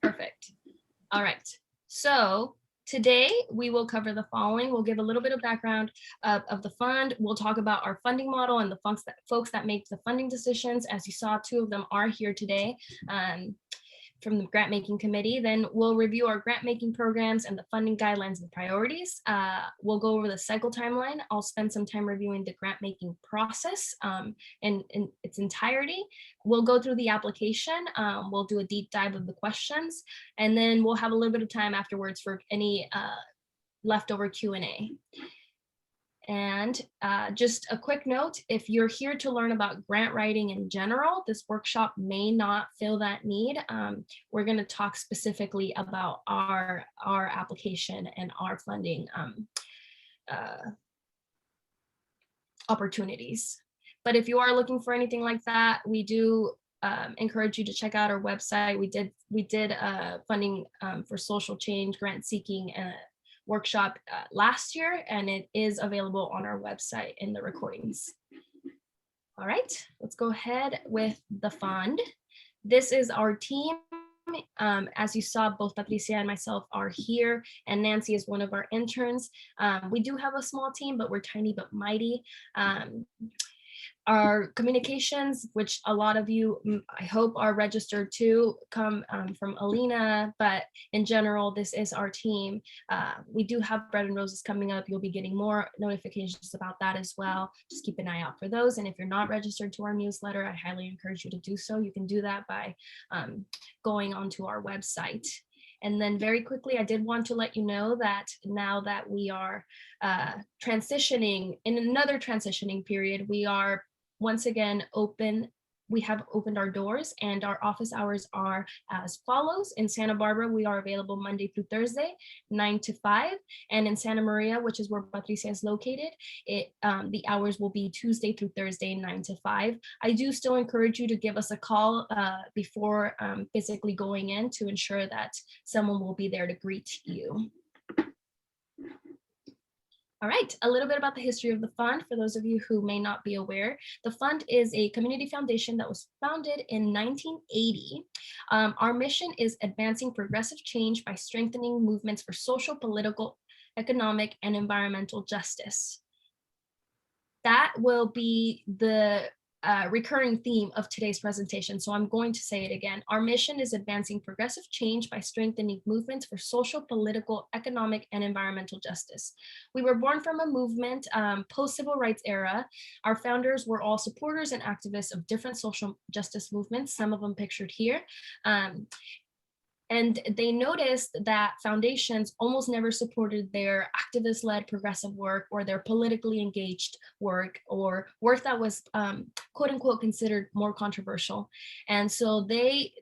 Perfect. All right. So today we will cover the following. We'll give a little bit of background of the fund. We'll talk about our funding model and the folks that make the funding decisions. As you saw, two of them are here today. From the grant making committee. Then we'll review our grant making programs and the funding guidelines and priorities. We'll go over the cycle timeline. I'll spend some time reviewing the grant making process in its entirety. We'll go through the application. We'll do a deep dive of the questions, and then we'll have a little bit of time afterwards for any leftover Q&A. And just a quick note, if you're here to learn about grant writing in general, this workshop may not fill that need. We're going to talk specifically about our application and our funding opportunities. But if you are looking for anything like that, we do encourage you to check out our website. We did funding for social change, grant seeking, workshop last year, and it is available on our website in the recordings. All right, let's go ahead with the fund. This is our team. As you saw, both Patricia and myself are here, and Nancy is one of our interns. We do have a small team, but we're tiny but mighty. Our communications, which a lot of you, I hope, are registered to, come from Alina, but in general, this is our team. We do have Bread and Roses coming up. You'll be getting more notifications about that as well. Just keep an eye out for those. And if you're not registered to our newsletter, I highly encourage you to do so. You can do that by going onto our website. And then very quickly, I did want to let you know that now that we are transitioning, in another transitioning period, we are once again open. We have opened our doors, and our office hours are as follows. In Santa Barbara, we are available Monday through Thursday, 9 to 5. And in Santa Maria, which is where Patricia is located, the hours will be Tuesday through Thursday, 9 to 5. I do still encourage you to give us a call before physically going in to ensure that someone will be there to greet you. All right, a little bit about the history of the fund. For those of you who may not be aware, the fund is a community foundation that was founded in 1980. Our mission is advancing progressive change by strengthening movements for social, political, economic, and environmental justice. That will be the recurring theme of today's presentation, so I'm going to say it again. Our mission is advancing progressive change by strengthening movements for social, political, economic, and environmental justice. We were born from a movement post-civil rights era. Our founders were all supporters and activists of different social justice movements, some of them pictured here. And they noticed that foundations almost never supported their activist-led progressive work or their politically engaged work or work that was quote unquote considered more controversial. And so they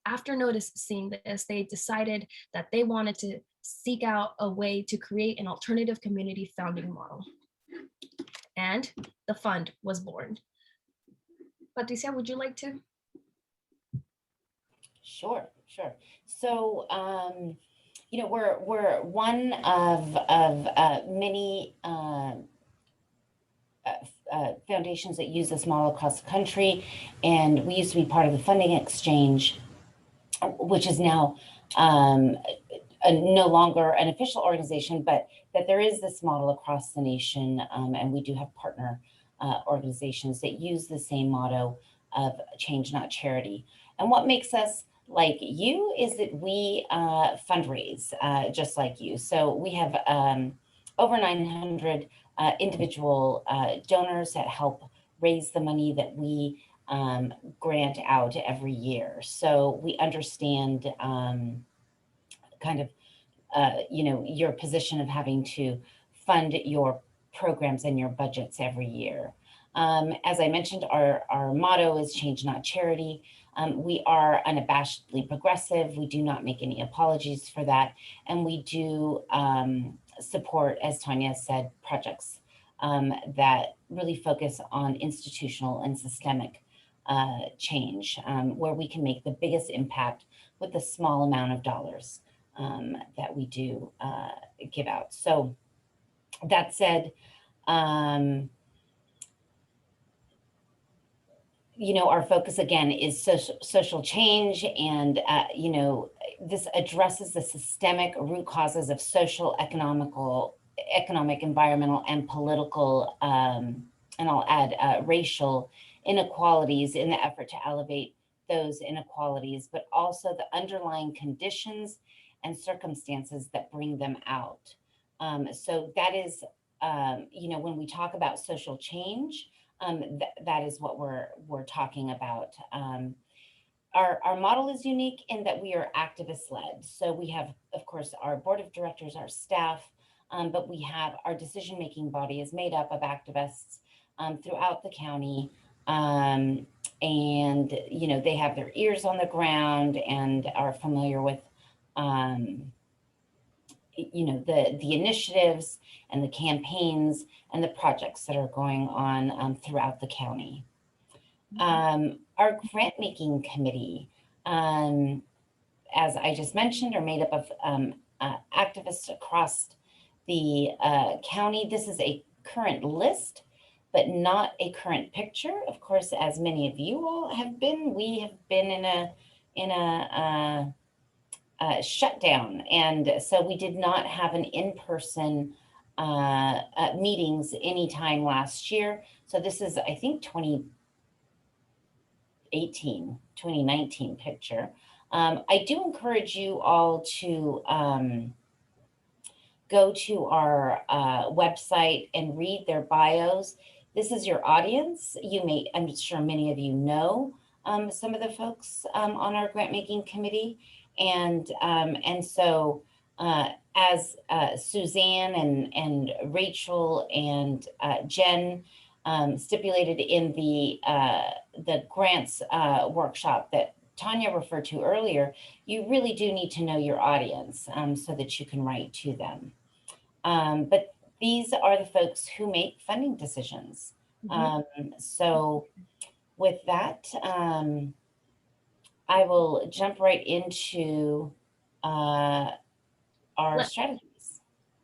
after noticing this, they decided that they wanted to seek out a way to create an alternative community founding model. And the fund was born. Patricia, would you like to? Sure. So, you know, we're one of many foundations that use this model across the country, and we used to be part of the funding exchange, which is now no longer an official organization, but that there is this model across the nation, and we do have partner organizations that use the same motto of change, not charity. And what makes us like you is that we fundraise just like you. So we have over 900 individual donors that help raise the money that we grant out every year. So we understand kind of, you know, your position of having to fund your programs and your budgets every year. As I mentioned, our motto is change, not charity. We are unabashedly progressive. We do not make any apologies for that. And we do support, as Tanya said, projects that really focus on institutional and systemic change, where we can make the biggest impact with the small amount of dollars that we do give out. So that said, you know, our focus again is social change, and you know, this addresses the systemic root causes of social, economic, environmental, and political, and I'll add racial inequalities in the effort to elevate those inequalities, but also the underlying conditions and circumstances that bring them out. So that is, when we talk about social change, that is what we're talking about. Our model is unique in that we are activist led. So we have, of course, our board of directors, our staff, but we have our decision making body is made up of activists throughout the county. And, they have their ears on the ground and are familiar with, the initiatives and the campaigns and the projects that are going on throughout the county. Our grant making committee, as I just mentioned, are made up of activists across the county. This is a current list, but not a current picture. Of course, as many of you all have been, we have been in a shutdown, and so we did not have an in-person meetings anytime last year. So this is, I think, 2019 picture. I do encourage you all to go to our website and read their bios. This is your audience. I'm sure many of you know some of the folks on our grant making committee. And so as Suzanne and Rachel and Jen stipulated in the grants workshop that Tanya referred to earlier, you really do need to know your audience so that you can write to them. But these are the folks who make funding decisions. So with that, I will jump right into our strategies.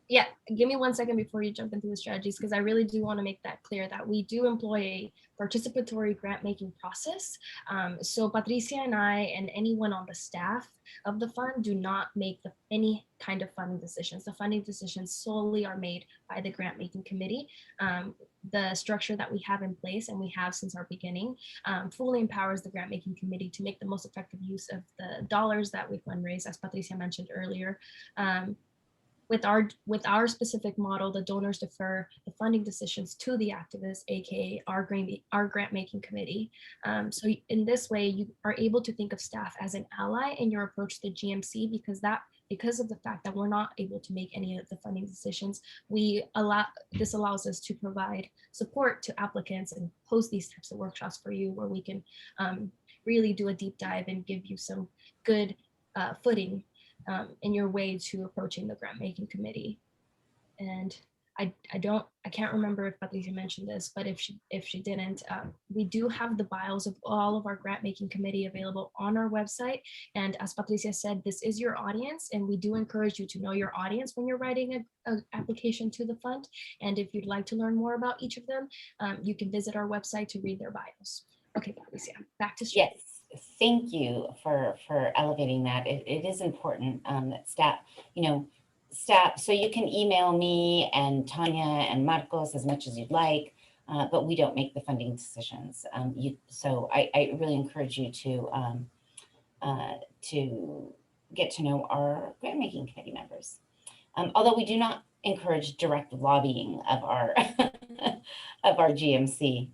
Yeah, give me 1 second before you jump into the strategies, because I really do want to make that clear that we do employ a participatory grant making process. So Patricia and I and anyone on the staff of the fund do not make any kind of funding decisions. The funding decisions solely are made by the grant making committee. The structure that we have in place, and we have since our beginning, fully empowers the grant making committee to make the most effective use of the dollars that we fundraise, as Patricia mentioned earlier. With our specific model, the donors defer the funding decisions to the activists, aka our grant making committee. So in this way, you are able to think of staff as an ally in your approach to GMC, because of the fact that we're not able to make any of the funding decisions. This allows us to provide support to applicants and host these types of workshops for you, where we can really do a deep dive and give you some good footing in your way to approaching the grant making committee. And I can't remember if Patricia mentioned this, but if she didn't, we do have the bios of all of our grant making committee available on our website. And as Patricia said, this is your audience, and we do encourage you to know your audience when you're writing an application to the fund. And if you'd like to learn more about each of them, you can visit our website to read their bios. Okay, Patricia, back to strategy. Yes. Thank you for elevating that. It is important that staff, so you can email me and Tanya and Marcos as much as you'd like, but we don't make the funding decisions. So I really encourage you to get to know our grant making committee members. Although we do not encourage direct lobbying of our of our GMC,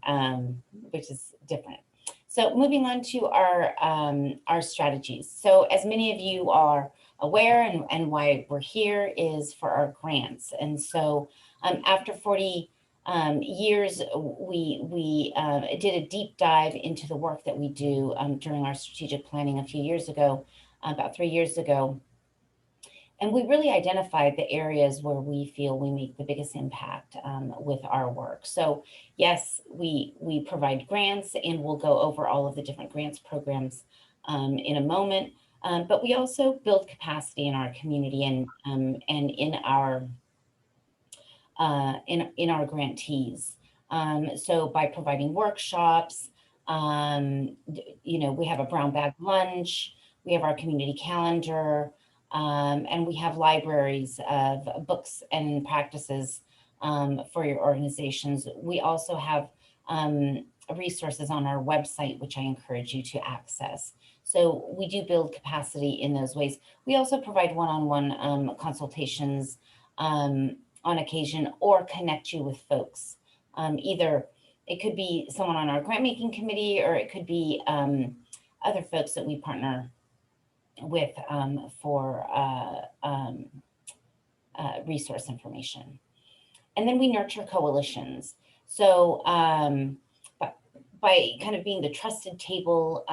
which is different. So moving on to our strategies. So as many of you are aware, and why we're here is for our grants. And so after 40 years, we did a deep dive into the work that we do during our strategic planning a few years ago, about 3 years ago. And we really identified the areas where we feel we make the biggest impact with our work. So yes, we provide grants, and we'll go over all of the different grants programs in a moment. But we also build capacity in our community and in our grantees. So by providing workshops, we have a brown bag lunch. We have our community calendar, and we have libraries of books and practices for your organizations. We also have resources on our website, which I encourage you to access. So we do build capacity in those ways. We also provide one-on-one consultations on occasion, or connect you with folks. Either it could be someone on our grant making committee, or it could be other folks that we partner with for resource information. And then we nurture coalitions. So by kind of being the trusted table,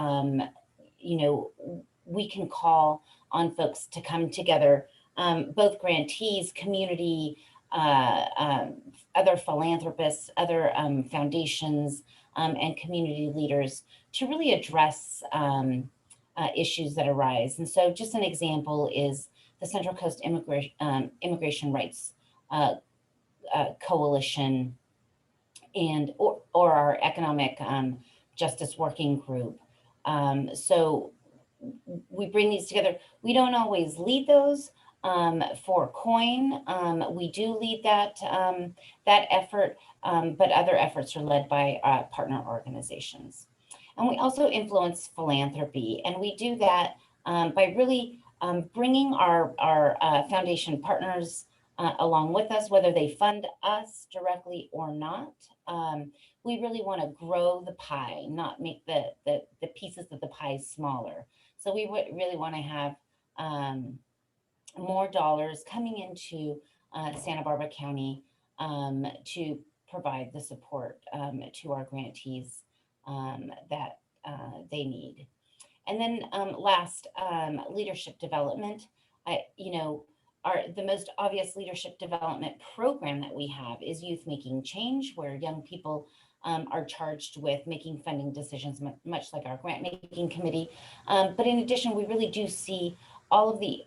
we can call on folks to come together, both grantees, community, other philanthropists, other foundations, and community leaders, to really address issues that arise. And so just an example is the Central Coast Immigration Rights Coalition, and or our Economic Justice Working Group. So we bring these together. We don't always lead those for COIN. We do lead that effort, but other efforts are led by partner organizations. And we also influence philanthropy, and we do that by really bringing our foundation partners along with us, whether they fund us directly or not. We really want to grow the pie, not make the pieces of the pie smaller. So we would really want to have more dollars coming into Santa Barbara County to provide the support to our grantees that they need. And then last, leadership development. The most obvious leadership development program that we have is Youth Making Change, where young people are charged with making funding decisions, much like our grant making committee. But in addition, we really do see all of the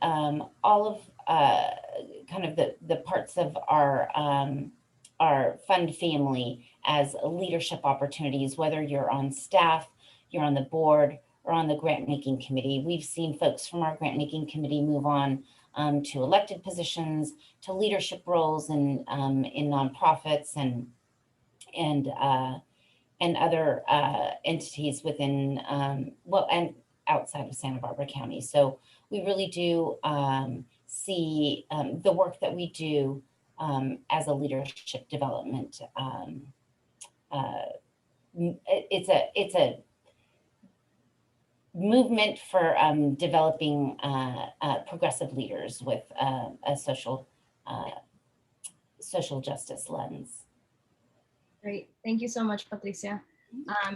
kind of the parts of our fund family as leadership opportunities, whether you're on staff, you're on the board, or on the grant making committee. We've seen folks from our grant making committee move on to elected positions, to leadership roles in nonprofits and other entities within and outside of Santa Barbara County. So we really do see the work that we do as a leadership development. It's a movement for developing progressive leaders with a social justice lens. Great. Thank you so much, Patricia.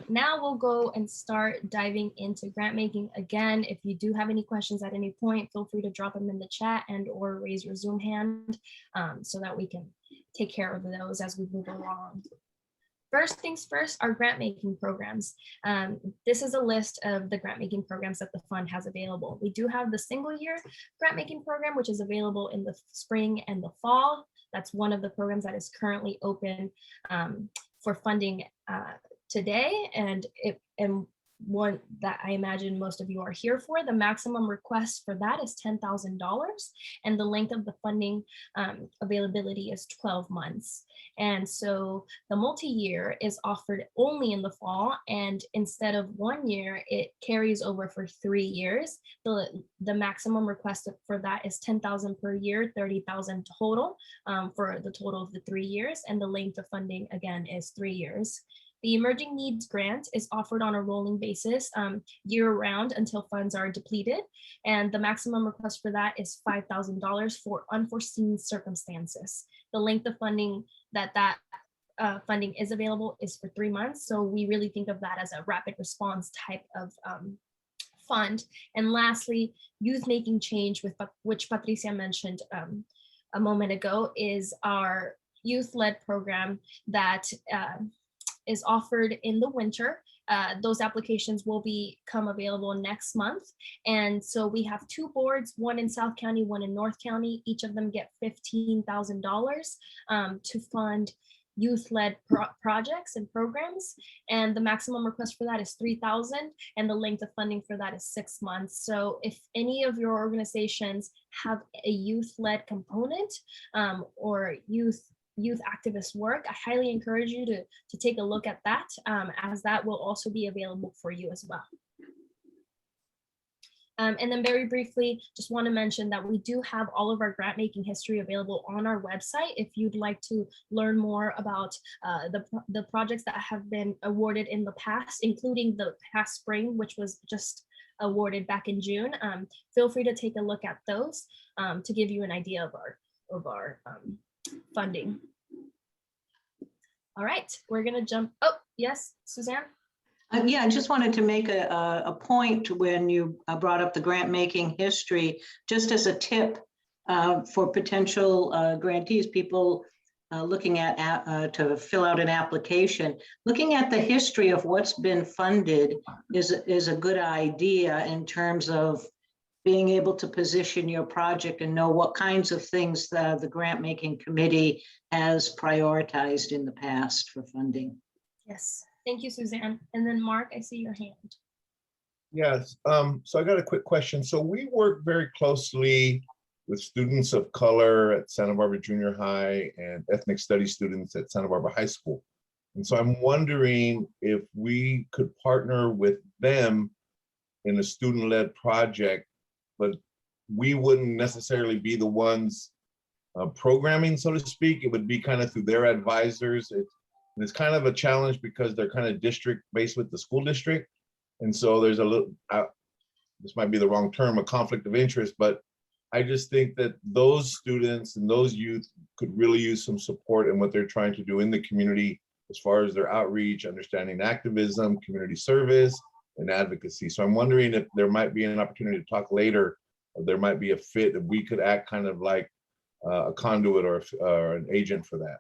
Now we'll go and start diving into grant making. Again, if you do have any questions at any point, feel free to drop them in the chat and or raise your Zoom hand so that we can take care of those as we move along. First things first, our grant making programs. This is a list of the grant making programs that the fund has available. We do have the single year grant making program, which is available in the spring and the fall. That's one of the programs that is currently open for funding today, and one that I imagine most of you are here for. The maximum request for that is $10,000, and the length of the funding availability is 12 months. And so the multi-year is offered only in the fall, and instead of 1 year, it carries over for 3 years. The maximum request for that is $10,000 per year, $30,000 total for the total of the 3 years, and the length of funding again is 3 years. The Emerging Needs Grant is offered on a rolling basis year-round until funds are depleted, and the maximum request for that is $5,000 for unforeseen circumstances. The length of funding that funding is available is for 3 months, so we really think of that as a rapid response type of fund. And lastly, Youth Making Change, which Patricia mentioned a moment ago, is our youth-led program that is offered in the winter. Those applications will become available next month. And so we have 2 boards, one in South County, one in North County. Each of them get $15,000 to fund youth-led projects and programs. And the maximum request for that is 3,000, and the length of funding for that is 6 months. So if any of your organizations have a youth-led component or youth activist work, I highly encourage you to take a look at that, as that will also be available for you as well. And then very briefly, just want to mention that we do have all of our grant making history available on our website. If you'd like to learn more about the projects that have been awarded in the past, including the past spring, which was just awarded back in June, feel free to take a look at those to give you an idea of our funding. All right, we're gonna jump. Oh, yes, Suzanne? Yeah, I just wanted to make a point when you brought up the grant making history, just as a tip for potential grantees, people looking at to fill out an application. Looking at the history of what's been funded is a good idea in terms of being able to position your project and know what kinds of things the grant making committee has prioritized in the past for funding. Yes. Thank you, Suzanne. And then Mark, I see your hand. Yes, so I got a quick question. So we work very closely with students of color at Santa Barbara Junior High and ethnic studies students at Santa Barbara High School. And so I'm wondering if we could partner with them in a student-led project, but we wouldn't necessarily be the ones programming, so to speak. It would be kind of through their advisors. It's kind of a challenge because they're kind of district-based with the school district. And so there's a little, this might be the wrong term, a conflict of interest, but I just think that those students and those youth could really use some support in what they're trying to do in the community as far as their outreach, understanding activism, community service, and advocacy. So I'm wondering if there might be an opportunity to talk later, or there might be a fit if we could act kind of like a conduit or an agent for that.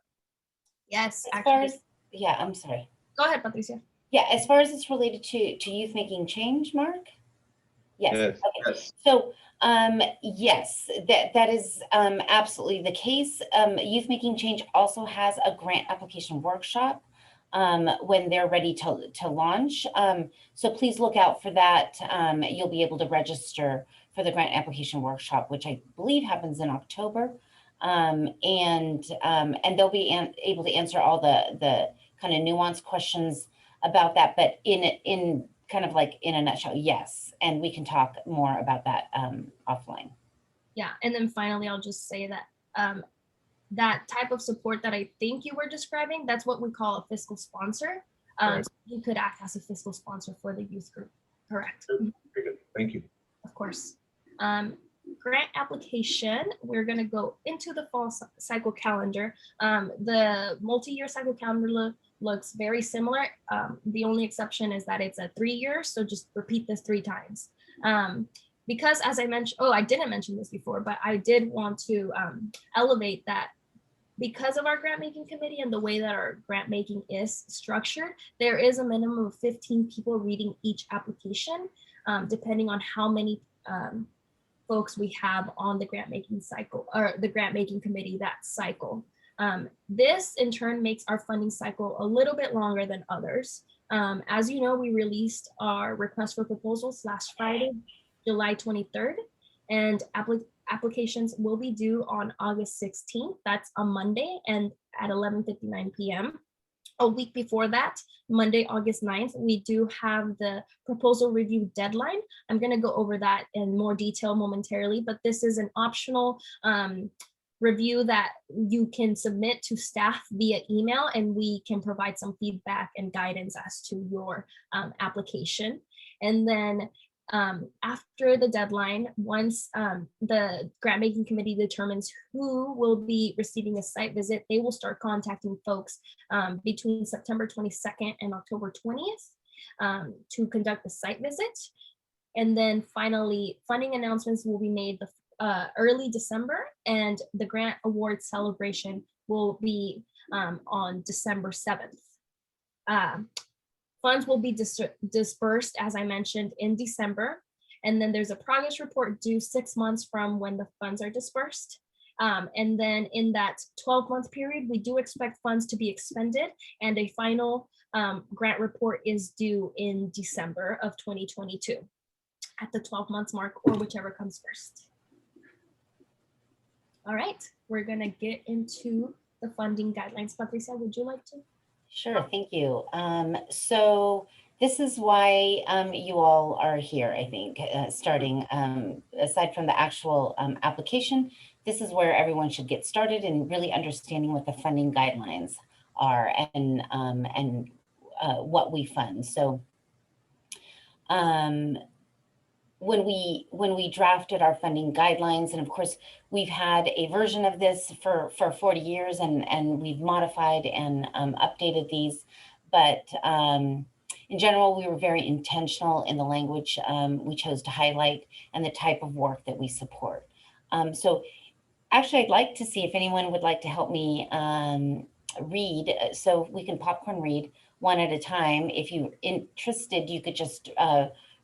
Yes, As far as, yeah, I'm sorry. Go ahead, Patricia. Yeah, as far as it's related to youth making change, Mark? Yes. Yes. Okay. Yes. So yes, that is absolutely the case. Youth Making Change also has a grant application workshop when they're ready to launch. So please look out for that. You'll be able to register for the grant application workshop, which I believe happens in October. And they'll be able to answer all the kind of nuanced questions about that, but in kind of like in a nutshell, yes. And we can talk more about that offline. Yeah. And then finally, I'll just say that that type of support that I think you were describing, that's what we call a fiscal sponsor. Right. So you could act as a fiscal sponsor for the youth group. Correct. Very good. Thank you. Of course. Grant application, we're going to go into the fall cycle calendar. The multi-year cycle calendar looks very similar. The only exception is that it's a 3 year, so just repeat this 3 times. Because as I mentioned, I didn't mention this before, but I did want to elevate that because of our grant making committee and the way that our grant making is structured, there is a minimum of 15 people reading each application, depending on how many folks we have on the grant making cycle or the grant making committee that cycle. This in turn makes our funding cycle a little bit longer than others. As you know, we released our request for proposals last Friday, July 23rd, and applications will be due on August 16th. That's a Monday and at 11:59 p.m. A week before that, Monday, August 9th, we do have the proposal review deadline. I'm going to go over that in more detail momentarily, but this is an optional review that you can submit to staff via email, and we can provide some feedback and guidance as to your application. And then after the deadline, once the grant making committee determines who will be receiving a site visit, they will start contacting folks between September 22nd and October 20th to conduct the site visit. And then finally, funding announcements will be made early December, and the grant award celebration will be on December 7th. Funds will be dispersed, as I mentioned, in December. And then there's a progress report due 6 months from when the funds are dispersed. And then in that 12-month period, we do expect funds to be expended, and a final grant report is due in December of 2022 at the 12 months mark, or whichever comes first. All right, we're gonna get into the funding guidelines. Patricia, would you like to? Sure, thank you. So this is why you all are here, I think, starting aside from the actual application, this is where everyone should get started in really understanding what the funding guidelines are and what we fund. So when we drafted our funding guidelines, and of course we've had a version of this for 40 years and we've modified and updated these, but in general we were very intentional in the language we chose to highlight and the type of work that we support. So actually I'd like to see if anyone would like to help me read, so we can popcorn read one at a time. If you're interested, you could just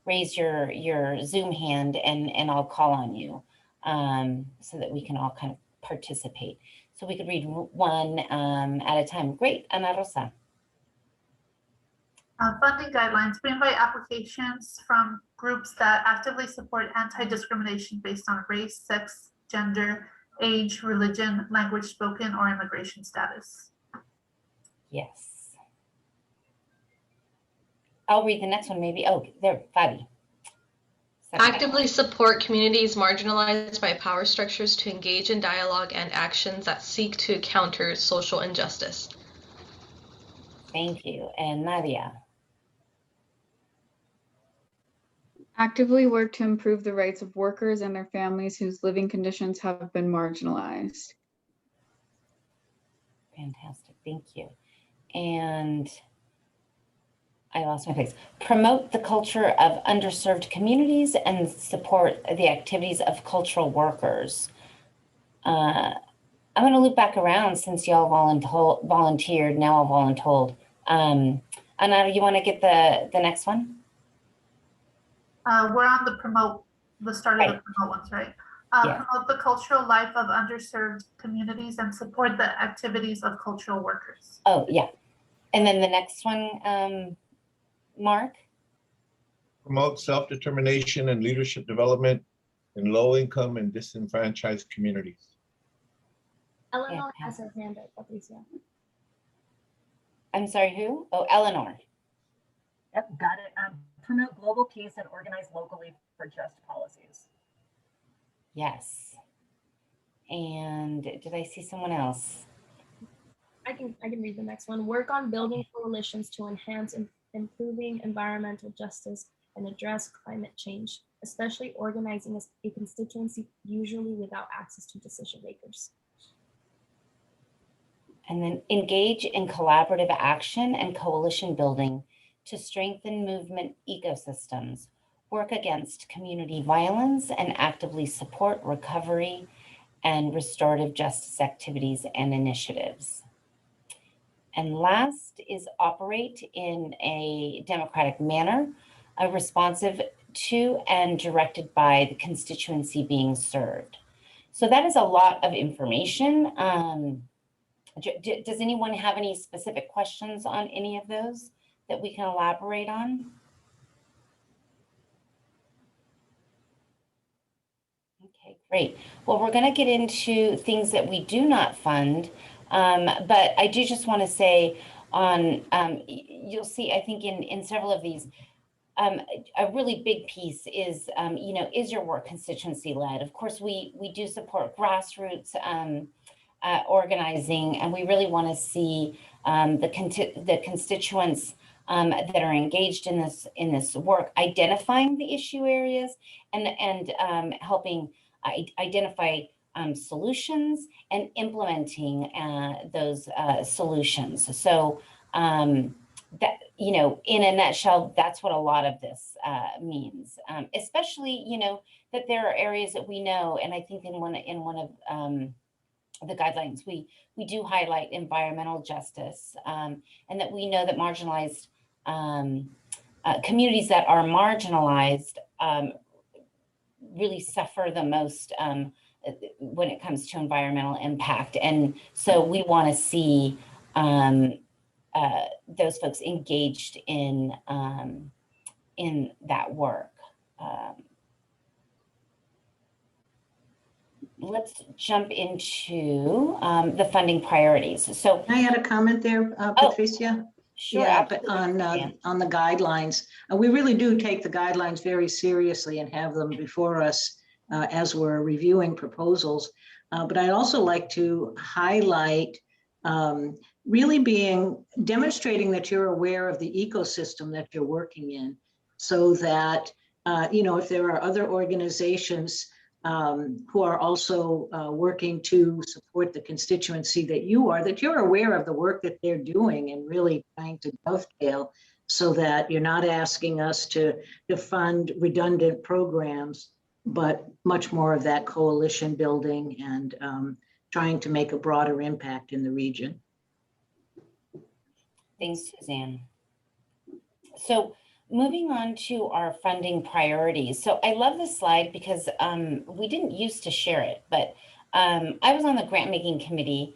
raise your Zoom hand and I'll call on you so that we can all kind of participate. So we could read one at a time. Great, Ana Rosa. Funding guidelines. We invite applications from groups that actively support anti-discrimination based on race, sex, gender, age, religion, language spoken, or immigration status. Yes. I'll read the next one maybe. Oh, there, Fabi. Actively support communities marginalized by power structures to engage in dialogue and actions that seek to counter social injustice. Thank you. And Nadia. Actively work to improve the rights of workers and their families whose living conditions have been marginalized. Fantastic, thank you. And I lost my place. Promote the culture of underserved communities and support the activities of cultural workers. I'm going to loop back around since y'all volunteered. Now I'll voluntold. Anna, you want to get the next one? We're on the start of the promote ones, right? Yeah. Promote the cultural life of underserved communities and support the activities of cultural workers. Oh, yeah. And then the next one, Mark? Promote self-determination and leadership development in low-income and disenfranchised communities. Eleanor has her hand up, Patricia. I'm sorry, who? Oh, Eleanor. Yep, got it. Promote global peace and organize locally for just policies. Yes. And did I see someone else? I can read the next one. Work on building coalitions to enhance improving environmental justice and address climate change, especially organizing a constituency usually without access to decision makers. And then engage in collaborative action and coalition building to strengthen movement ecosystems, work against community violence, and actively support recovery and restorative justice activities and initiatives. And last is operate in a democratic manner, responsive to and directed by the constituency being served. So that is a lot of information. Does anyone have any specific questions on any of those that we can elaborate on? Okay, great. Well, we're going to get into things that we do not fund, but I do just want to say on, you'll see, I think in several of these, a really big piece is, is your work constituency led? Of course, we do support grassroots organizing, and we really want to see the constituents that are engaged in this work identifying the issue areas and helping identify solutions and implementing those solutions. So that, in a nutshell, that's what a lot of this means, especially, that there are areas that we know, and I think in one of the guidelines, we do highlight environmental justice, and that we know that marginalized communities that are marginalized really suffer the most when it comes to environmental impact. And so we want to see those folks engaged in that work. Let's jump into the funding priorities. So Can I add a comment there, Patricia? sure, Yeah, but absolutely. on the guidelines, we really do take the guidelines very seriously and have them before us as we're reviewing proposals. But I'd also like to highlight really demonstrating that you're aware of the ecosystem that you're working in, so that if there are other organizations who are also working to support the constituency that you're aware of the work that they're doing and really trying to dovetail, so that you're not asking us to fund redundant programs, but much more of that coalition building and trying to make a broader impact in the region. Thanks, Suzanne. So moving on to our funding priorities. So I love this slide because we didn't used to share it, but I was on the grant making committee.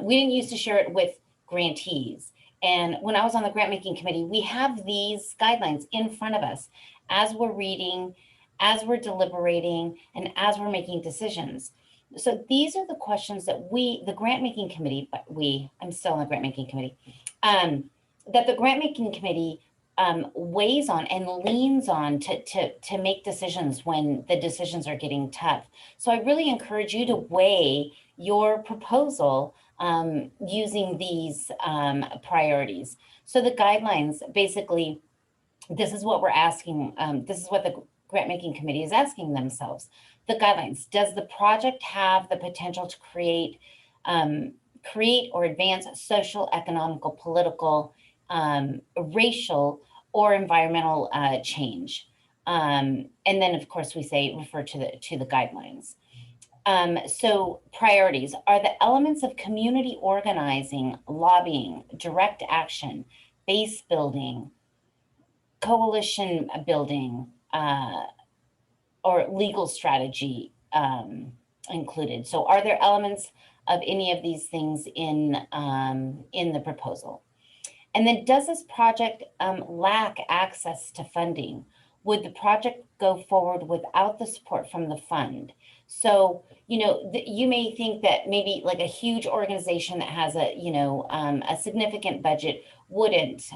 We didn't used to share it with grantees. And when I was on the grant making committee, we have these guidelines in front of us as we're reading, as we're deliberating, and as we're making decisions. So these are the questions that the grant making committee, I'm still on the grant making committee, that the grant making committee weighs on and leans on to make decisions when the decisions are getting tough. So I really encourage you to weigh your proposal using these priorities. So the guidelines, basically, this is what we're asking. This is what the grant making committee is asking themselves. The guidelines: does the project have the potential to create or advance social, economical, political, racial, or environmental change? And then, of course, we say refer to the guidelines. So priorities are the elements of community organizing, lobbying, direct action, base building, coalition building, or legal strategy included. So are there elements of any of these things in the proposal? And then, does this project lack access to funding? Would the project go forward without the support from the fund? So, you may think that maybe like a huge organization that has a significant budget wouldn't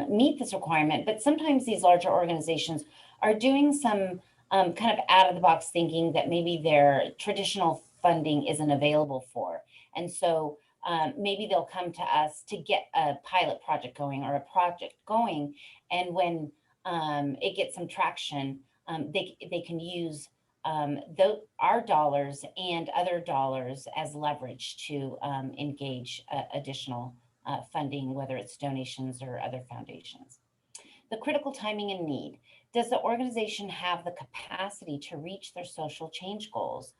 meet this requirement, but sometimes these larger organizations are doing some kind of out of the box thinking that maybe their traditional funding isn't available for. And so maybe they'll come to us to get a pilot project going or a project going. And when it gets some traction, they can use our dollars and other dollars as leverage to engage additional funding, whether it's donations or other foundations. The critical timing and need. Does the organization have the capacity to reach their social change goals?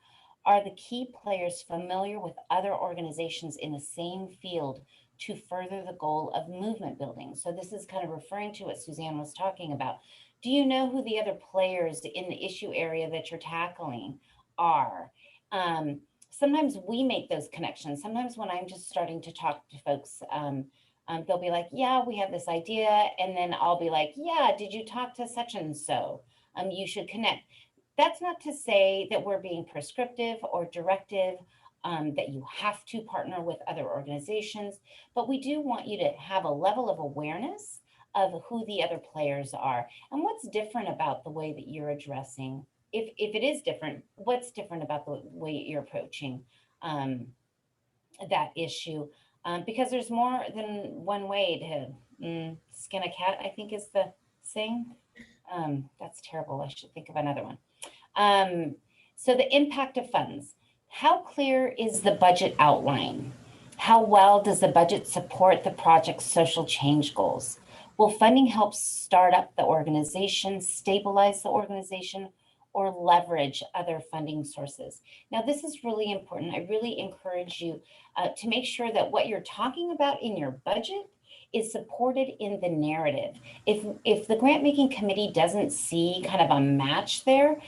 Are the key players familiar with other organizations in the same field to further the goal of movement building? So this is kind of referring to what Suzanne was talking about. Do you know who the other players in the issue area that you're tackling are? Sometimes we make those connections. Sometimes when I'm just starting to talk to folks, they'll be like, yeah, we have this idea. And then I'll be like, yeah, did you talk to such and so? You should connect. That's not to say that we're being prescriptive or directive, that you have to partner with other organizations, but we do want you to have a level of awareness of who the other players are and what's different about the way that you're addressing. If it is different, what's different about the way you're approaching that issue? Because there's more than one way to skin a cat, I think is the saying. That's terrible. I should think of another one. So the impact of funds. How clear is the budget outline? How well does the budget support the project's social change goals? Will funding help start up the organization, stabilize the organization, or leverage other funding sources? Now, this is really important. I really encourage you to make sure that what you're talking about in your budget is supported in the narrative. If the grant making committee doesn't see kind of a match there,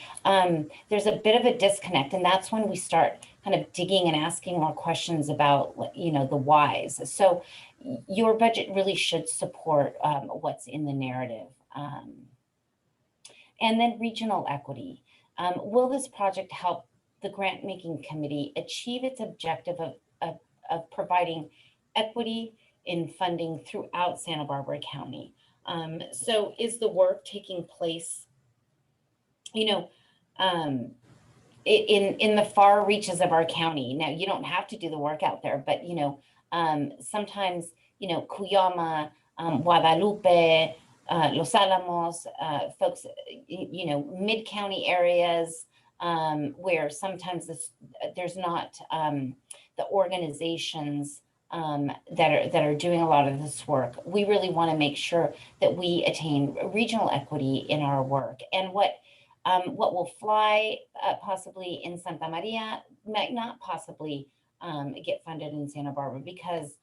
there's a bit of a disconnect, and that's when we start kind of digging and asking more questions about, you know, the whys. So your budget really should support what's in the narrative. And then regional equity. Will this project help the grant making committee achieve its objective of providing equity in funding throughout Santa Barbara County? So is the work taking place, you know, in the far reaches of our county? Now, you don't have to do the work out there, but, you know, sometimes, you know, Cuyama, Guadalupe, Los Alamos, folks, you know, mid-county areas where sometimes there's not the organizations that are doing a lot of this work. We really want to make sure that we attain regional equity in our work. And what will fly possibly in Santa Maria might not possibly get funded in Santa Barbara because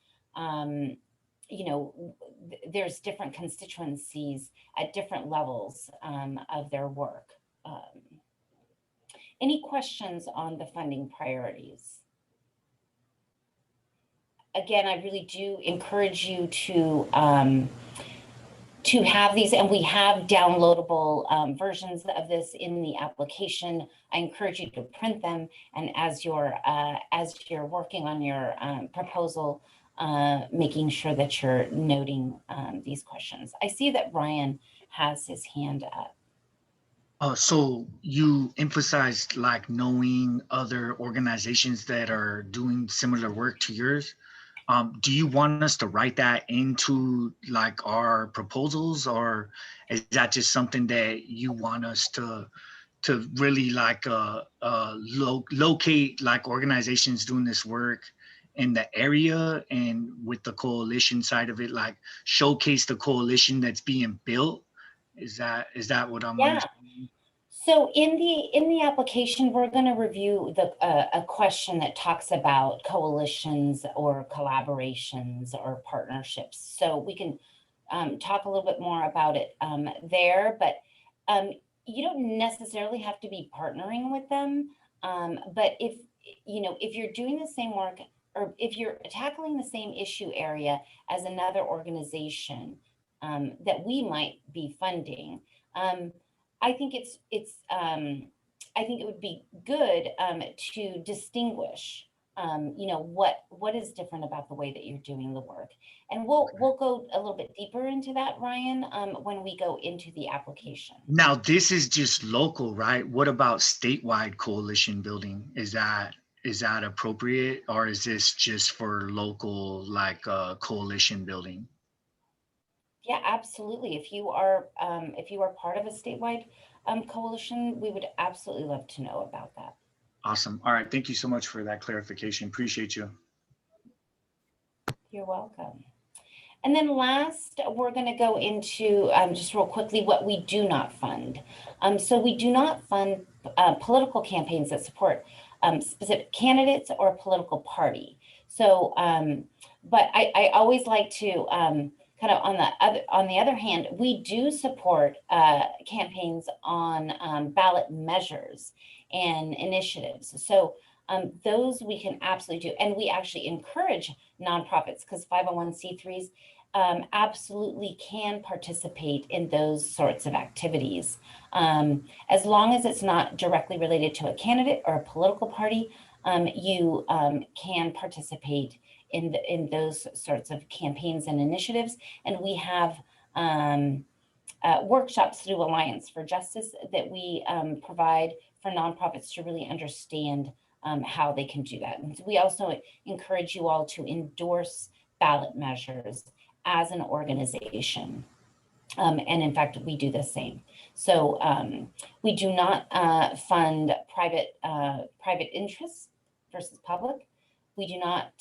you know, there's different constituencies at different levels of their work. Any questions on the funding priorities? Again, I really do encourage you to have these, and we have downloadable versions of this in the application. I encourage you to print them, and as you're working on your proposal, making sure that you're noting these questions. I see that Ryan has his hand up. So you emphasized like knowing other organizations that are doing similar work to yours. Do you want us to write that into like our proposals, or is that just something that you want us to really like locate like organizations doing this work in the area, and with the coalition side of it, like showcase the coalition that's being built? Is that what I'm understanding? So in the application, we're going to review a question that talks about coalitions or collaborations or partnerships. So we can talk a little bit more about it there, but you don't necessarily have to be partnering with them. But if you're doing the same work, or if you're tackling the same issue area as another organization that we might be funding, I think I think it would be good to distinguish, what is different about the way that you're doing the work, and we'll go a little bit deeper into that, Ryan, when we go into the application. Now, this is just local, right? What about statewide coalition building? Is that appropriate, or is this just for local, like coalition building? Yeah, absolutely. If you are part of a statewide coalition, we would absolutely love to know about that. Awesome. All right. Thank you so much for that clarification. Appreciate you. You're welcome. And then last, we're going to go into just real quickly what we do not fund. So we do not fund political campaigns that support specific candidates or a political party. So, but I always like to kind of on the other hand, we do support campaigns on ballot measures and initiatives. So those we can absolutely do. And we actually encourage nonprofits, because 501c3s absolutely can participate in those sorts of activities. As long as it's not directly related to a candidate or a political party, you can participate in those sorts of campaigns and initiatives. And we have workshops through Alliance for Justice that we provide for nonprofits to really understand how they can do that. And we also encourage you all to endorse ballot measures as an organization. And in fact, we do the same. So we do not fund private interests versus public. We do not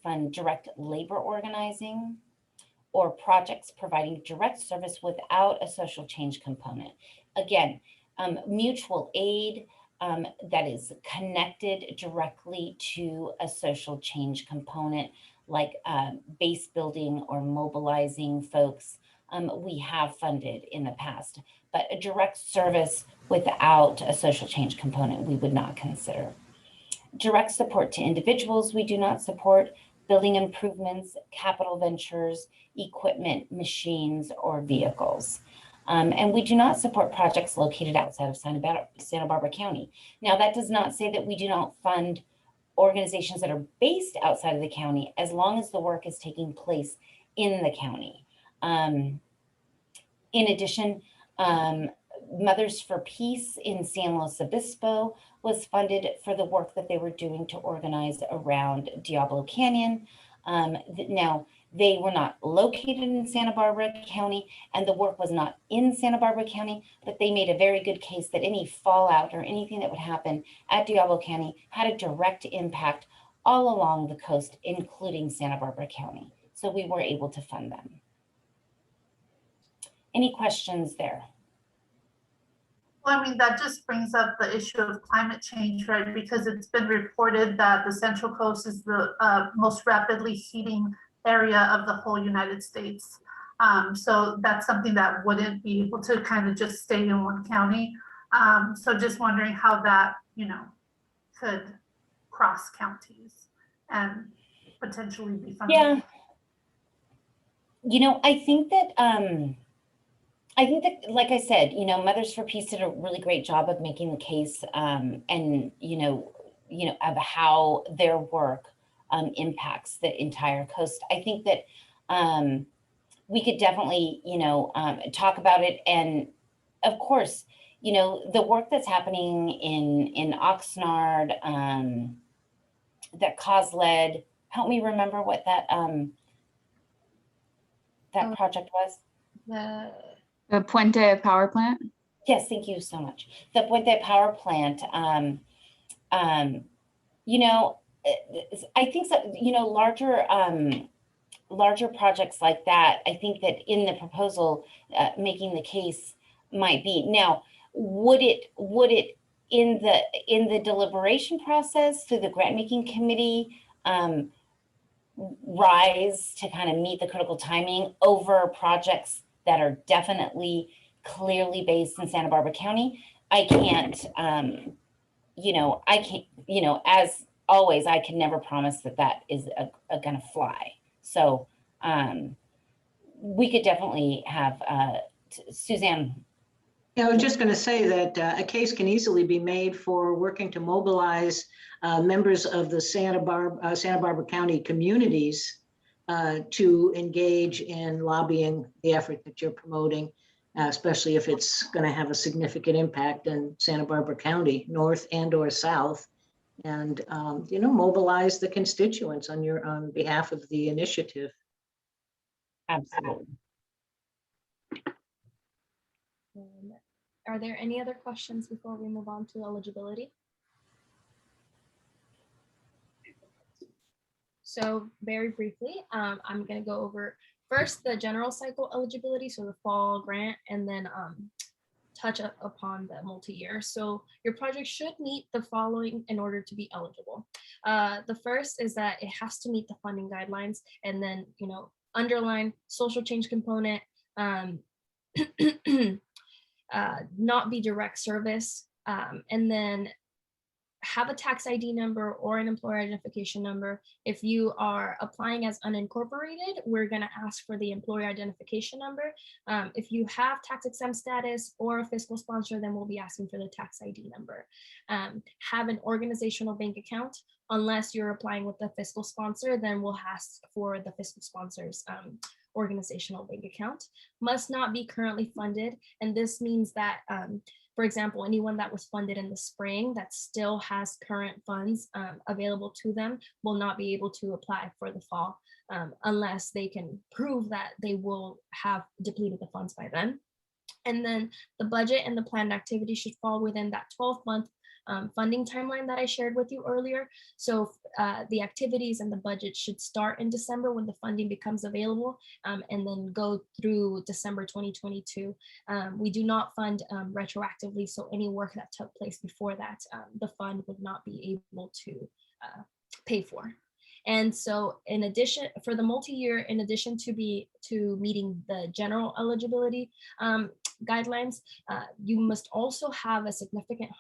fund direct labor organizing or projects providing direct service without a social change component. Again, mutual aid that is connected directly to a social change component, like base building or mobilizing folks, we have funded in the past, but a direct service without a social change component, we would not consider. Direct support to individuals, we do not support. Building improvements, capital ventures, equipment, machines, or vehicles. And we do not support projects located outside of Santa Barbara County. Now, that does not say that we do not fund organizations that are based outside of the county, as long as the work is taking place in the county. In addition, Mothers for Peace in San Luis Obispo was funded for the work that they were doing to organize around Diablo Canyon. Now, they were not located in Santa Barbara County, and the work was not in Santa Barbara County, but they made a very good case that any fallout or anything that would happen at Diablo County had a direct impact all along the coast, including Santa Barbara County. So we were able to fund them. Any questions there? Well, I mean, that just brings up the issue of climate change, right? Because it's been reported that the Central Coast is the most rapidly heating area of the whole United States. So that's something that wouldn't be able to kind of just stay in one county. So just wondering how that, you know, could cross counties and potentially be funded. Yeah. You know, I think that, like I said, you know, Mothers for Peace did a really great job of making the case, and you know, of how their work impacts the entire coast. I think that we could definitely, you know, talk about it, and of course, you know, the work that's happening in Oxnard, that COSLED. Help me remember what that that project was. The Puente power plant? Yes, thank you so much. The Puente power plant, you know, I think that, you know, larger projects like that, I think that in the proposal, making the case might be. Now, would it in the deliberation process through the grant making committee rise to kind of meet the critical timing over projects that are definitely clearly based in Santa Barbara County? I can't, you know, as always, I can never promise that that is gonna fly. So we could definitely have, Suzanne. Yeah, I was just going to say that a case can easily be made for working to mobilize members of the Santa Barbara County communities to engage in lobbying the effort that you're promoting, especially if it's going to have a significant impact in Santa Barbara County, north and or south, and you know, mobilize the constituents on behalf of the initiative. Absolutely. Are there any other questions before we move on to eligibility? So very briefly, I'm going to go over first the general cycle eligibility, so the fall grant, and then touch upon the multi-year. So your project should meet the following in order to be eligible. The first is that it has to meet the funding guidelines, and then, you know, underline social change component, not be direct service, and then have a tax ID number or an employer identification number. If you are applying as unincorporated, we're going to ask for the employer identification number. If you have tax exempt status or a fiscal sponsor, then we'll be asking for the tax ID number. Have an organizational bank account. Unless you're applying with the fiscal sponsor, then we'll ask for the fiscal sponsor's organizational bank account. Must not be currently funded, and this means that for example, anyone that was funded in the spring that still has current funds available to them will not be able to apply for the fall unless they can prove that they will have depleted the funds by then. And then the budget and the planned activity should fall within that 12-month funding timeline that I shared with you earlier. So the activities and the budget should start in December when the funding becomes available, and then go through December 2022. We do not fund retroactively, so any work that took place before that, the fund would not be able to pay for. And so in addition, for the multi-year, in addition to meeting the general eligibility guidelines, you must also have a significant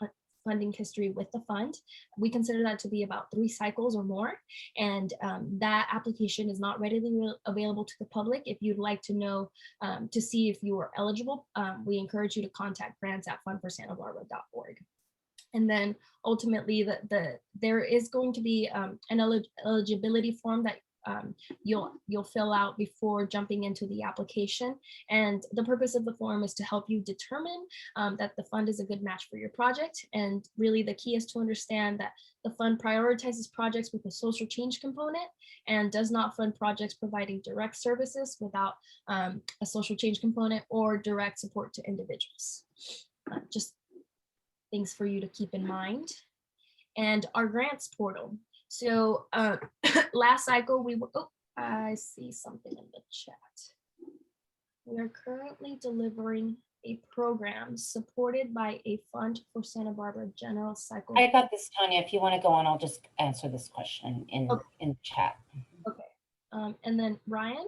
funding history with the fund. We consider that to be about 3 cycles or more. And that application is not readily available to the public. If you'd like to know, to see if you are eligible, we encourage you to contact grants@fundforsantabarbara.org. And then ultimately there is going to be an eligibility form that you'll fill out before jumping into the application. And the purpose of the form is to help you determine that the fund is a good match for your project. And really the key is to understand that the fund prioritizes projects with a social change component and does not fund projects providing direct services without a social change component or direct support to individuals. Just things for you to keep in mind. And our grants portal. So last cycle we were, oh, I see something in the chat. We are currently delivering a program supported by a Fund for Santa Barbara General Cycle. I got this, Tanya. If you want to go on, I'll just answer this question in the chat. Okay. And then Ryan?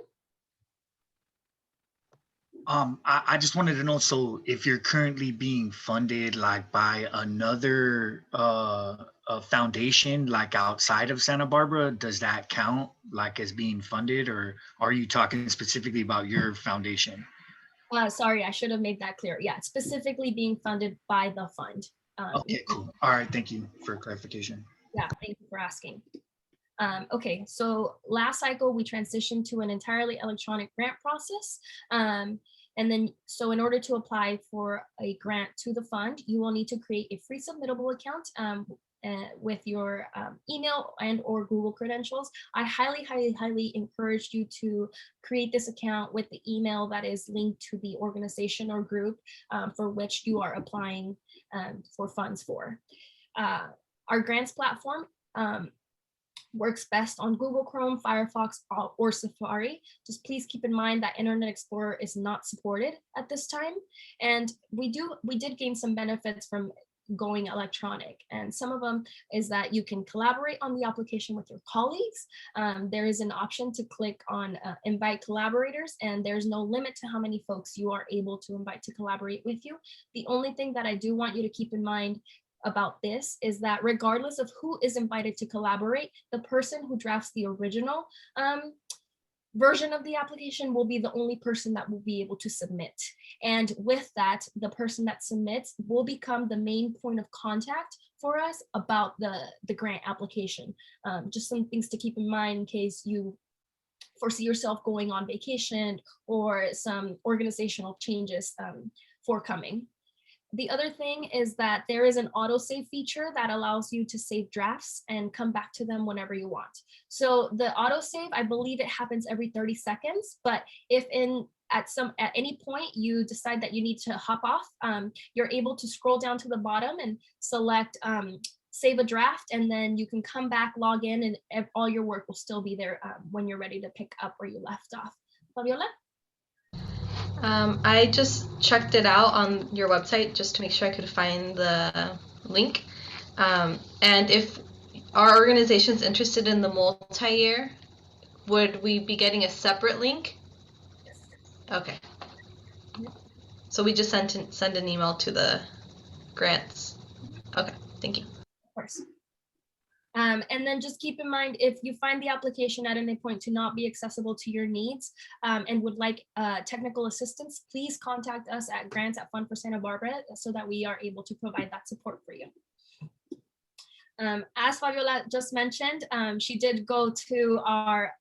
I just wanted to know, so if you're currently being funded like by another foundation like outside of Santa Barbara, does that count like as being funded, or are you talking specifically about your foundation? Sorry, I should have made that clear. Yeah, specifically being funded by the fund. Okay, cool. All right, thank you for clarification. Yeah, thank you for asking. Okay, so last cycle we transitioned to an entirely electronic grant process. And then, so in order to apply for a grant to the fund, you will need to create a free submittable account with your email and or Google credentials. I highly encourage you to create this account with the email that is linked to the organization or group for which you are applying for funds for. Our grants platform works best on Google Chrome, Firefox, or Safari. Just please keep in mind that Internet Explorer is not supported at this time. And we did gain some benefits from going electronic. And some of them is that you can collaborate on the application with your colleagues. There is an option to click on invite collaborators, and there's no limit to how many folks you are able to invite to collaborate with you. The only thing that I do want you to keep in mind about this is that regardless of who is invited to collaborate, the person who drafts the original version of the application will be the only person that will be able to submit. And with that, the person that submits will become the main point of contact for us about the grant application. Just some things to keep in mind in case you foresee yourself going on vacation or some organizational changes forthcoming. The other thing is that there is an autosave feature that allows you to save drafts and come back to them whenever you want. So the autosave, I believe it happens every 30 seconds, but if at any point you decide that you need to hop off, you're able to scroll down to the bottom and select save a draft, and then you can come back, log in, and all your work will still be there when you're ready to pick up where you left off. Fabiola? I just checked it out on your website just to make sure I could find the link. And if our organization's interested in the multi-year, would we be getting a separate link? Yes. Okay. So we just send an email to the grants. Okay, thank you. Of course. And then just keep in mind, if you find the application at any point to not be accessible to your needs and would like technical assistance, please contact us at grants@fundforsantabarbara so that we are able to provide that support for you. As Fabiola just mentioned, she did go to our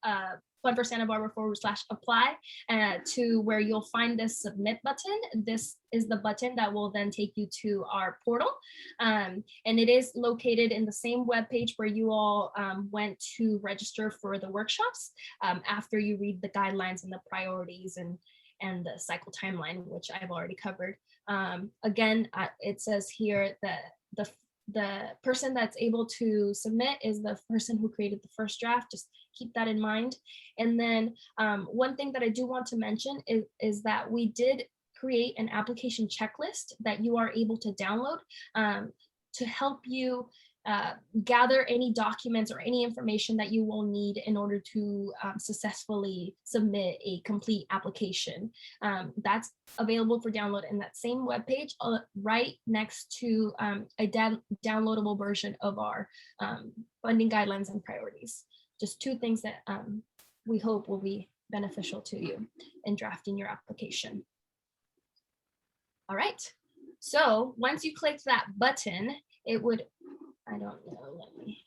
Fund for Santa Barbara /apply to where you'll find this submit button. This is the button that will then take you to our portal. And it is located in the same webpage where you all went to register for the workshops after you read the guidelines and the priorities and the cycle timeline, which I've already covered. Again, it says here that the person that's able to submit is the person who created the first draft. Just keep that in mind. And then one thing that I do want to mention is that we did create an application checklist that you are able to download to help you gather any documents or any information that you will need in order to successfully submit a complete application. That's available for download in that same webpage, right next to a downloadable version of our funding guidelines and priorities. Just two things that we hope will be beneficial to you in drafting your application. All right, so once you click that button, it would, I don't know, let me,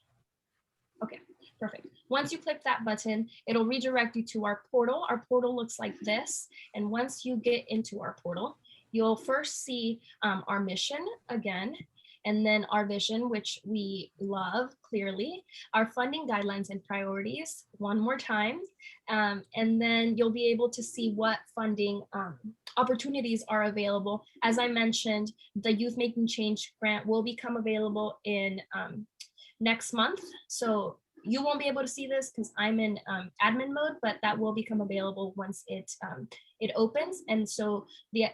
okay, perfect. Once you click that button, it'll redirect you to our portal. Our portal looks like this. And once you get into our portal, you'll first see our mission again, and then our vision, which we love clearly, our funding guidelines and priorities one more time. And then you'll be able to see what funding opportunities are available. As I mentioned, the Youth Making Change grant will become available in next month. So you won't be able to see this because I'm in admin mode, but that will become available once it opens. And so the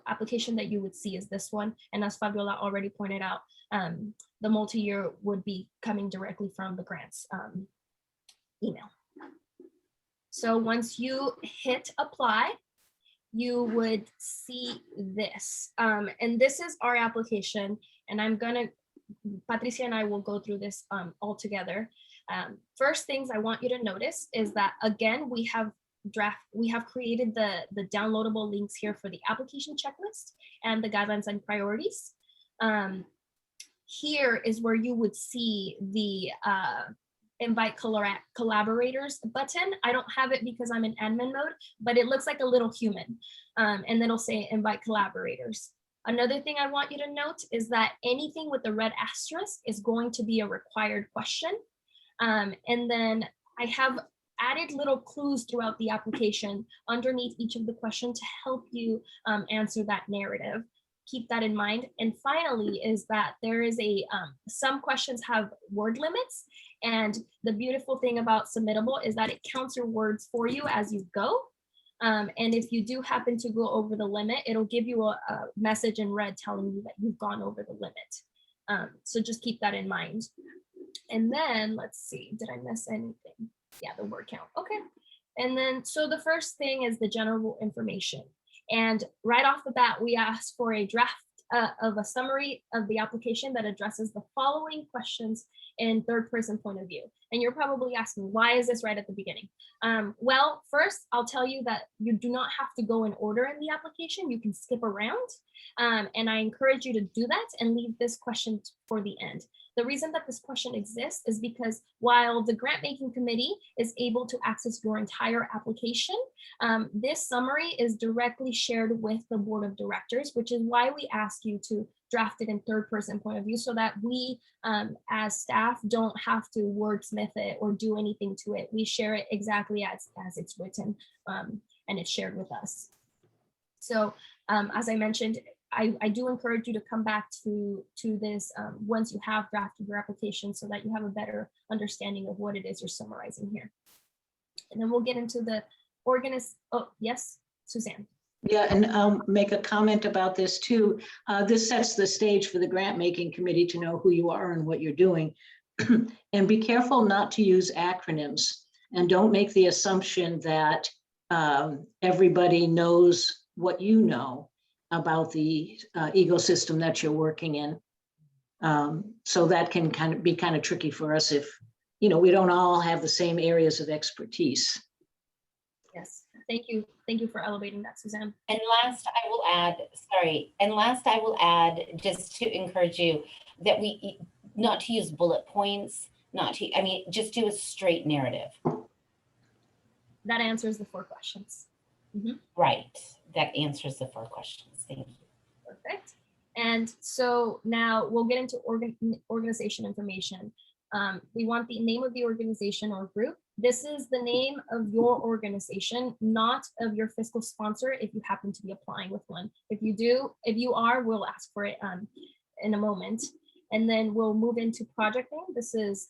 application that you would see is this one. And as Fabiola already pointed out, the multi-year would be coming directly from the grants email. So once you hit apply, you would see this. And this is our application. And Patricia and I will go through this all together. First things I want you to notice is that, again, we have created the downloadable links here for the application checklist and the guidelines and priorities. Here is where you would see the invite collaborators button. I don't have it because I'm in admin mode, but it looks like a little human. And then it'll say invite collaborators. Another thing I want you to note is that anything with the red asterisk is going to be a required question. And then I have added little clues throughout the application underneath each of the questions to help you answer that narrative. Keep that in mind. And finally is that there is some questions have word limits. And the beautiful thing about Submittable is that it counts your words for you as you go. And if you do happen to go over the limit, it'll give you a message in red telling you that you've gone over the limit. So just keep that in mind. And then let's see, did I miss anything? Yeah, the word count. Okay. And then, so the first thing is the general information. And right off the bat, we ask for a draft of a summary of the application that addresses the following questions in third person point of view. And you're probably asking, why is this right at the beginning? Well, first, I'll tell you that you do not have to go in order in the application. You can skip around. And I encourage you to do that and leave this question for the end. The reason that this question exists is because while the grant making committee is able to access your entire application, this summary is directly shared with the board of directors, which is why we ask you to draft it in third person point of view so that we as staff don't have to wordsmith it or do anything to it. We share it exactly as it's written and it's shared with us. So as I mentioned, I do encourage you to come back to this once you have drafted your application so that you have a better understanding of what it is you're summarizing here. And then we'll get into the oh, yes, Suzanne. Yeah, and I'll make a comment about this too. This sets the stage for the grant making committee to know who you are and what you're doing. And be careful not to use acronyms, and don't make the assumption that everybody knows what you know about the ecosystem that you're working in. So that can be kind of tricky for us if, we don't all have the same areas of expertise. Yes, thank you. Thank you for elevating that, Suzanne. And last I will add, just to encourage you that not to use bullet points, just do a straight narrative. That answers the 4 questions. Mm-hmm. Right, that answers the 4 questions. Thank you. Perfect. And so now we'll get into organization information. We want the name of the organization or group. This is the name of your organization, not of your fiscal sponsor if you happen to be applying with one. If you are, we'll ask for it in a moment. And then we'll move into project name. This is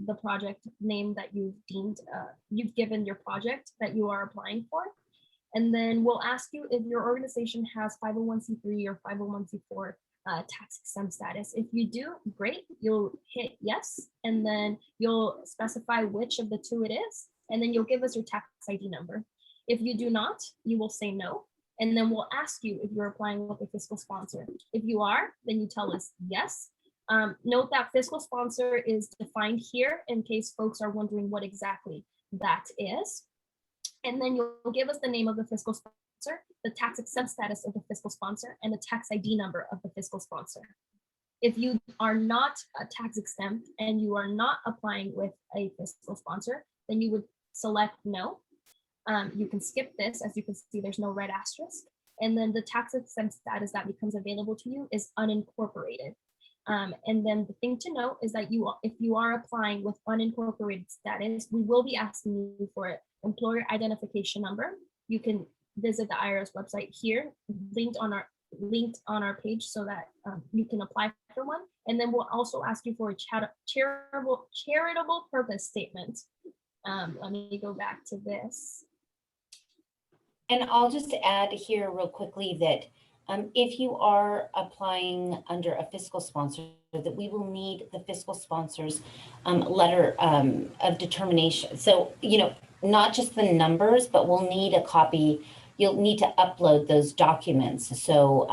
the project name that you've given your project that you are applying for. And then we'll ask you if your organization has 501c3 or 501c4 tax exempt status. If you do, great, you'll hit yes, and then you'll specify which of the two it is, and then you'll give us your tax ID number. If you do not, you will say no, and then we'll ask you if you're applying with a fiscal sponsor. If you are, then you tell us yes. Note that fiscal sponsor is defined here in case folks are wondering what exactly that is. And then you'll give us the name of the fiscal sponsor, the tax exempt status of the fiscal sponsor, and the tax ID number of the fiscal sponsor. If you are not a tax exempt and you are not applying with a fiscal sponsor, then you would select no. You can skip this. As you can see, there's no red asterisk. And then the tax exempt status that becomes available to you is unincorporated. And then the thing to note is that if you are applying with unincorporated status, we will be asking you for an employer identification number. You can visit the IRS website here, linked on our page, so that you can apply for one. And then we'll also ask you for a charitable purpose statement. Let me go back to this. And I'll just add here real quickly that if you are applying under a fiscal sponsor, that we will need the fiscal sponsor's letter of determination. So, not just the numbers, but we'll need a copy. You'll need to upload those documents. So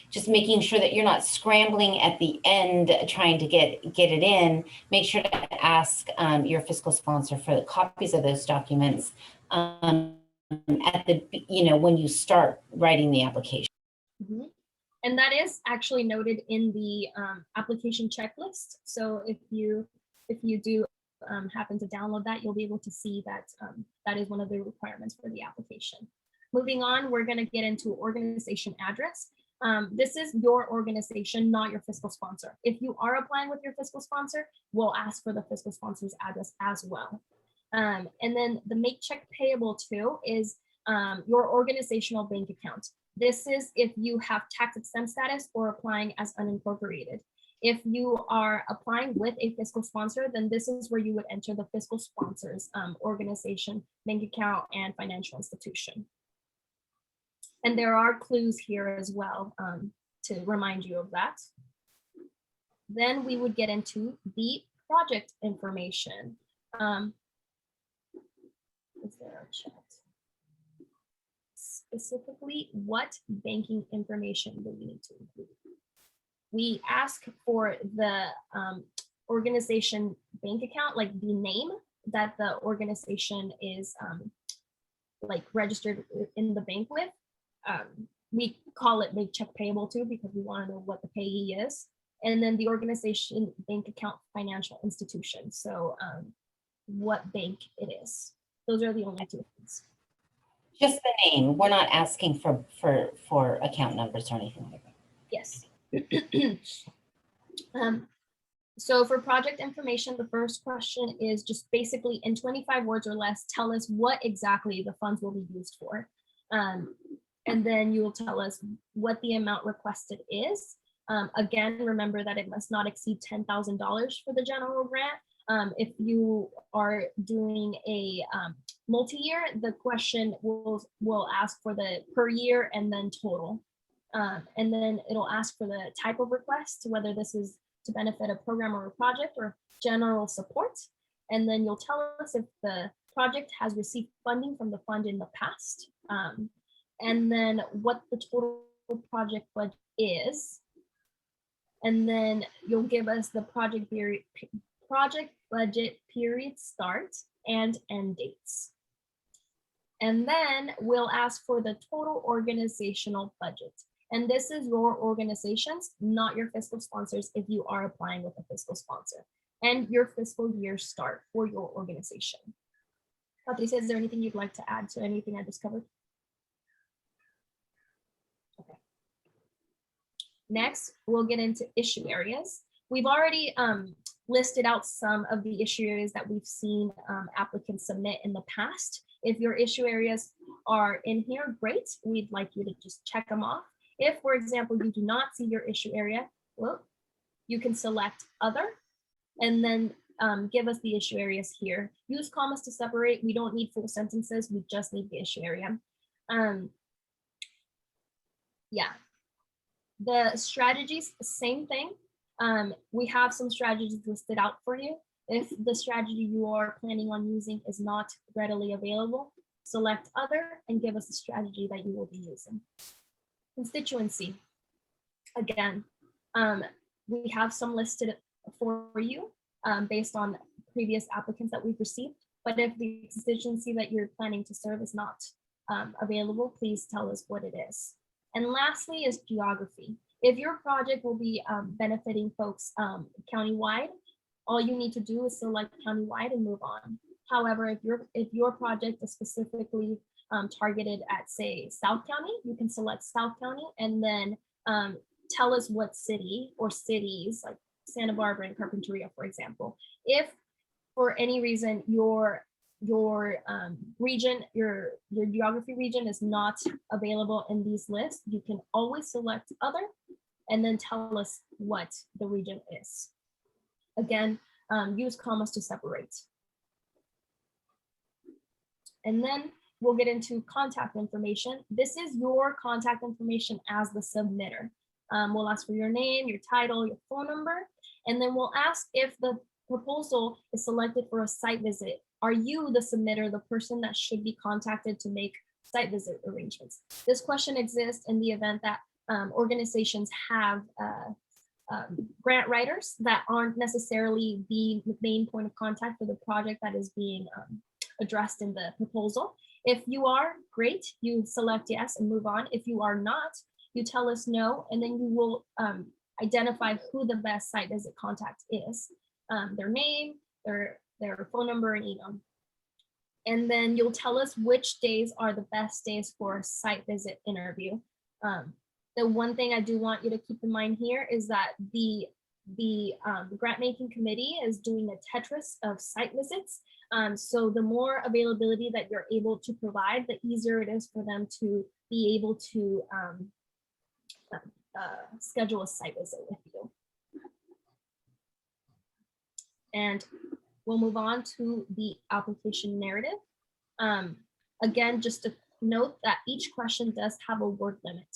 just making sure that you're not scrambling at the end trying to get it in. Make sure to ask your fiscal sponsor for the copies of those documents at the when you start writing the application. Mm-hmm. And that is actually noted in the application checklist. So if you do happen to download that, you'll be able to see that that is one of the requirements for the application. Moving on, we're going to get into organization address. This is your organization, not your fiscal sponsor. If you are applying with your fiscal sponsor, we'll ask for the fiscal sponsor's address as well. And then the make check payable to is your organizational bank account. This is if you have tax exempt status or applying as unincorporated. If you are applying with a fiscal sponsor, then this is where you would enter the fiscal sponsor's organization, bank account, and financial institution. And there are clues here as well to remind you of that. Then we would get into the project information. Is there a chat? Specifically, what banking information do we need to include? We ask for the organization bank account, like the name that the organization is like registered in the bank with. We call it make check payable to because we want to know what the payee is. And then the organization bank account financial institution. So what bank it is. Those are the only two things. Just the name. We're not asking for account numbers or anything like that. Yes. So for project information, the first question is just basically in 25 words or less, tell us what exactly the funds will be used for. And then you will tell us what the amount requested is. Again, remember that it must not exceed $10,000 for the general grant. If you are doing a multi-year, the question will ask for the per year and then total. And then it'll ask for the type of request, whether this is to benefit a program or a project or general support. And then you'll tell us if the project has received funding from the fund in the past. And then what the total project budget is. And then you'll give us the project budget period start and end dates. And then we'll ask for the total organizational budget. And this is your organizations, not your fiscal sponsors if you are applying with a fiscal sponsor, and your fiscal year start for your organization. Patricia, is there anything you'd like to add to anything I just covered? Okay. Next, we'll get into issue areas. We've already listed out some of the issue areas that we've seen applicants submit in the past. If your issue areas are in here, great. We'd like you to just check them off. If, for example, you do not see your issue area, well, you can select other and then give us the issue areas here. Use commas to separate. We don't need full sentences. We just need the issue area. Yeah. The strategies, same thing. We have some strategies listed out for you. If the strategy you are planning on using is not readily available, select other and give us a strategy that you will be using. Constituency. Again, we have some listed for you based on previous applicants that we've received. But if the constituency that you're planning to serve is not available, please tell us what it is. And lastly is geography. If your project will be benefiting folks countywide, all you need to do is select countywide and move on. However, if your project is specifically targeted at, say, South County, you can select South County and then tell us what city or cities, like Santa Barbara and Carpinteria, for example. If for any reason your region, your geography region is not available in these lists, you can always select other and then tell us what the region is. Again, use commas to separate. And then we'll get into contact information. This is your contact information as the submitter. We'll ask for your name, your title, your phone number, and then we'll ask if the proposal is selected for a site visit. Are you the submitter, the person that should be contacted to make site visit arrangements? This question exists in the event that organizations have grant writers that aren't necessarily the main point of contact for the project that is being addressed in the proposal. If you are, great, you select yes and move on. If you are not, you tell us no, and then you will identify who the best site visit contact is, their name, their phone number and email. And then you'll tell us which days are the best days for a site visit interview. The one thing I do want you to keep in mind here is that the grant making committee is doing a Tetris of site visits. So the more availability that you're able to provide, the easier it is for them to be able to schedule a site visit with you. And we'll move on to the application narrative. Again, just to note that each question does have a word limit.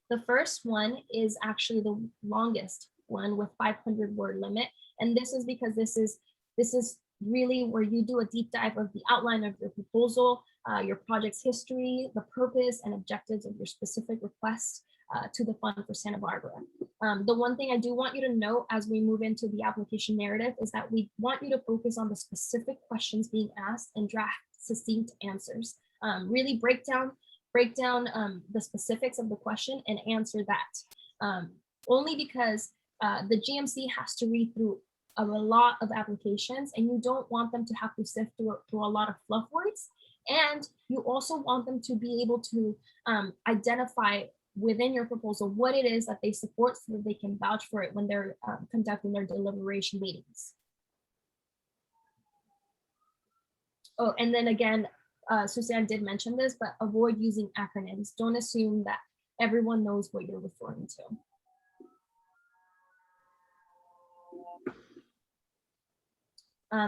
The first one is actually the longest one with 500 word limit. And this is because this is really where you do a deep dive of the outline of your proposal, your project's history, the purpose and objectives of your specific request to the fund for Santa Barbara. The one thing I do want you to note as we move into the application narrative is that we want you to focus on the specific questions being asked and draft succinct answers. Really break down the specifics of the question and answer that. Only because the GMC has to read through a lot of applications and you don't want them to have to sift through a lot of fluff words. And you also want them to be able to identify within your proposal what it is that they support so that they can vouch for it when they're conducting their deliberation meetings. Oh, and then again, Suzanne did mention this, but avoid using acronyms. Don't assume that everyone knows what you're referring to.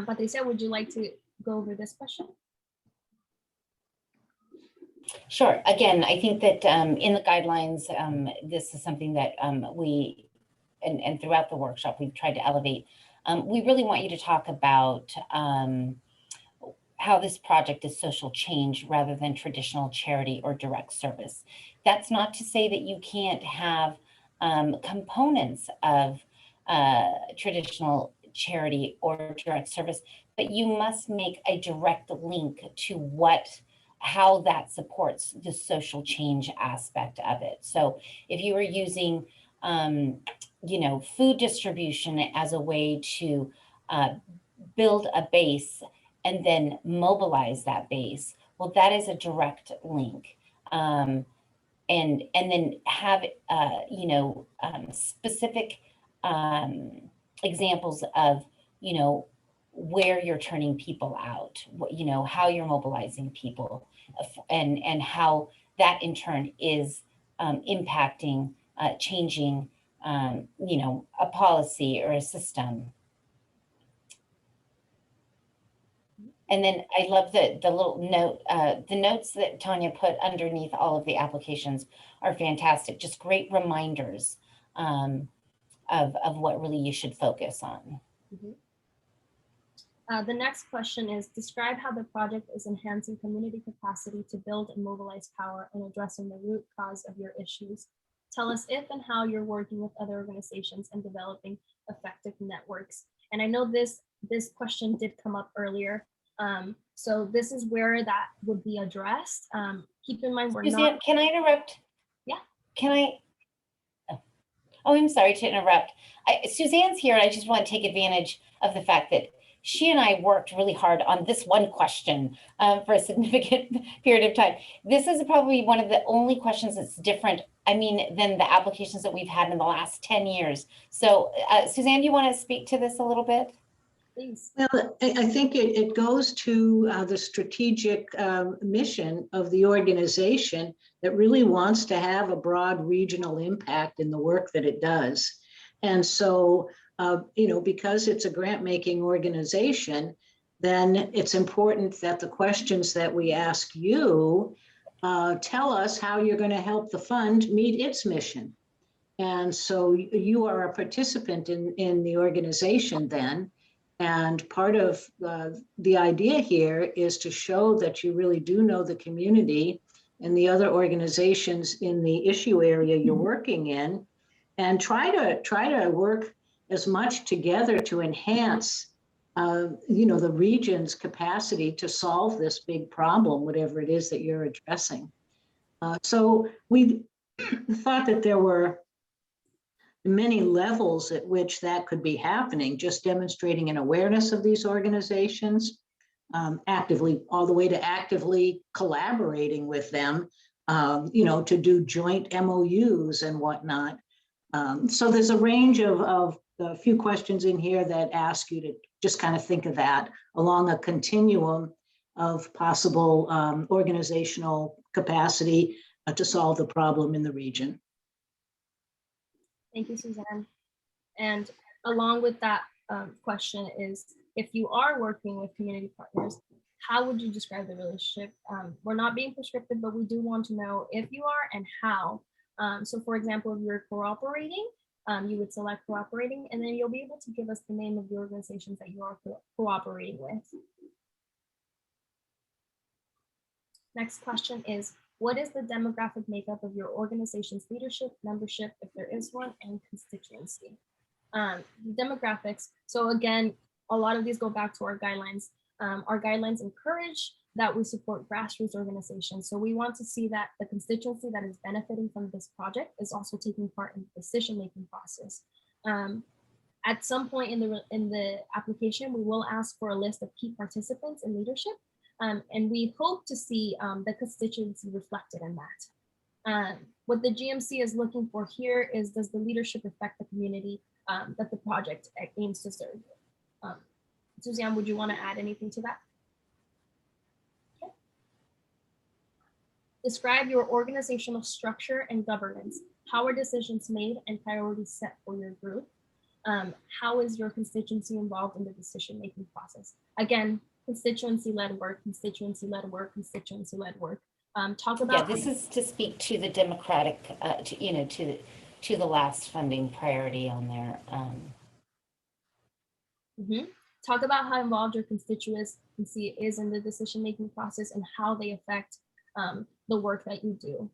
Patricia, would you like to go over this question? Sure. Again, I think that in the guidelines, this is something that we, and throughout the workshop, we've tried to elevate. We really want you to talk about how this project is social change rather than traditional charity or direct service. That's not to say that you can't have components of traditional charity or direct service, but you must make a direct link to how that supports the social change aspect of it. So if you are using, food distribution as a way to build a base and then mobilize that base, well, that is a direct link. And then have, specific examples of, where you're turning people out, how you're mobilizing people, and how that in turn is impacting, changing, a policy or a system. And then I love the little note, the notes that Tanya put underneath all of the applications are fantastic. Just great reminders of what really you should focus on. Mhm. The next question is, describe how the project is enhancing community capacity to build and mobilize power and addressing the root cause of your issues. Tell us if and how you're working with other organizations and developing effective networks. And I know this question did come up earlier. So this is where that would be addressed. Keep in mind, we're Suzanne, not. can I interrupt? Yeah. Can I? Oh, I'm sorry to interrupt. Suzanne's here, and I just want to take advantage of the fact that she and I worked really hard on this one question for a significant period of time. This is probably one of the only questions that's different, I mean, than the applications that we've had in the last 10 years. So Suzanne, you want to speak to this a little bit? Please. Well, I think it goes to the strategic mission of the organization that really wants to have a broad regional impact in the work that it does. And so, because it's a grant-making organization, then it's important that the questions that we ask you tell us how you're going to help the fund meet its mission. And so you are a participant in the organization then. And part of the idea here is to show that you really do know the community and the other organizations in the issue area you're working in, and try to work as much together to enhance the region's capacity to solve this big problem, whatever it is that you're addressing. So we thought that there were many levels at which that could be happening, just demonstrating an awareness of these organizations, actively, all the way to actively collaborating with them, to do joint MOUs and whatnot. So there's a range of a few questions in here that ask you to just kind of think of that along a continuum of possible organizational capacity to solve the problem in the region. Thank you, Suzanne. And along with that question is, if you are working with community partners, how would you describe the relationship? We're not being prescriptive, but we do want to know if you are and how. So for example, if you're cooperating, you would select cooperating, and then you'll be able to give us the name of the organizations that you are cooperating with. Next question is, what is the demographic makeup of your organization's leadership, membership, if there is one, and constituency? Demographics. So again, a lot of these go back to our guidelines. Our guidelines encourage that we support grassroots organizations. So we want to see that the constituency that is benefiting from this project is also taking part in the decision-making process. At some point in the application, we will ask for a list of key participants in leadership. And we hope to see the constituency reflected in that. What the GMC is looking for here is, does the leadership affect the community that the project aims to serve? Suzanne, would you want to add anything to that? Okay. Describe your organizational structure and governance. How are decisions made and priorities set for your group? How is your constituency involved in the decision-making process? Again, constituency-led work, constituency-led work, constituency-led work. Talk about. Yeah, this is to speak to the democratic, to the last funding priority on there. Talk about how involved your constituency is in the decision-making process and how they affect the work that you do.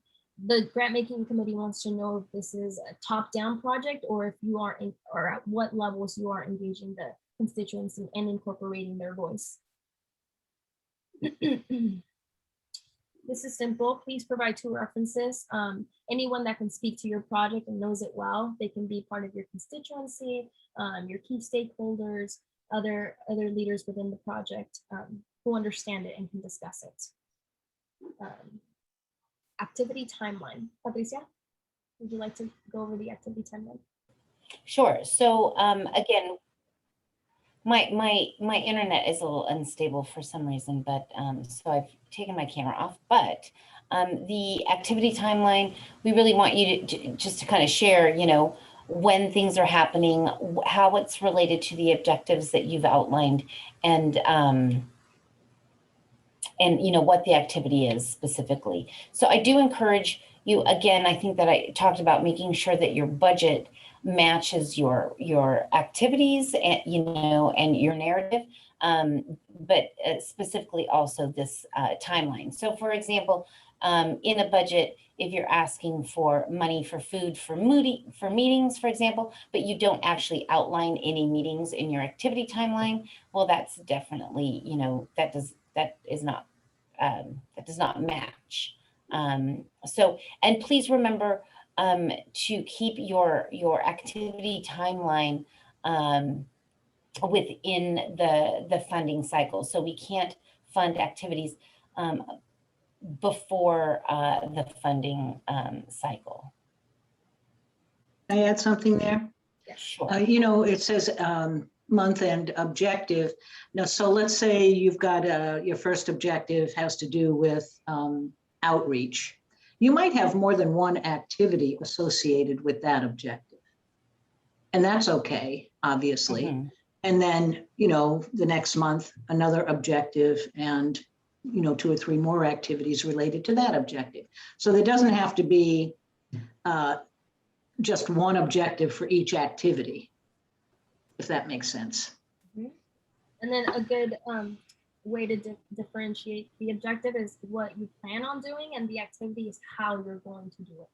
The grant-making committee wants to know if this is a top-down project, or if you are or at what levels you are engaging the constituency and incorporating their voice. This is simple. Please provide 2 references. Anyone that can speak to your project and knows it well, they can be part of your constituency, your key stakeholders, other leaders within the project who understand it and can discuss it. Activity timeline. Patricia, would you like to go over the activity timeline? Sure. So again, my internet is a little unstable for some reason, but so I've taken my camera off. But the activity timeline, we really want you to just to kind of share, when things are happening, how it's related to the objectives that you've outlined, and and what the activity is specifically. So I do encourage you, again, I think that I talked about making sure that your budget matches your activities and and your narrative, but specifically also this timeline. So for example, in a budget, if you're asking for money for food for meetings, for example, but you don't actually outline any meetings in your activity timeline, well, that's definitely, that does not match. So, and please remember to keep your activity timeline within the funding cycle. So we can't fund activities before the funding cycle. Can I add something there? Sure. It says month-end objective. Now, so let's say you've got your first objective has to do with outreach. You might have more than one activity associated with that objective. And that's okay, obviously. Mm-hmm. And then, the next month, another objective and, 2 or 3 more activities related to that objective. So there doesn't have to be just one objective for each activity, if that makes sense. Mm-hmm. And then a good way to differentiate the objective is what you plan on doing, and the activity is how you're going to do it.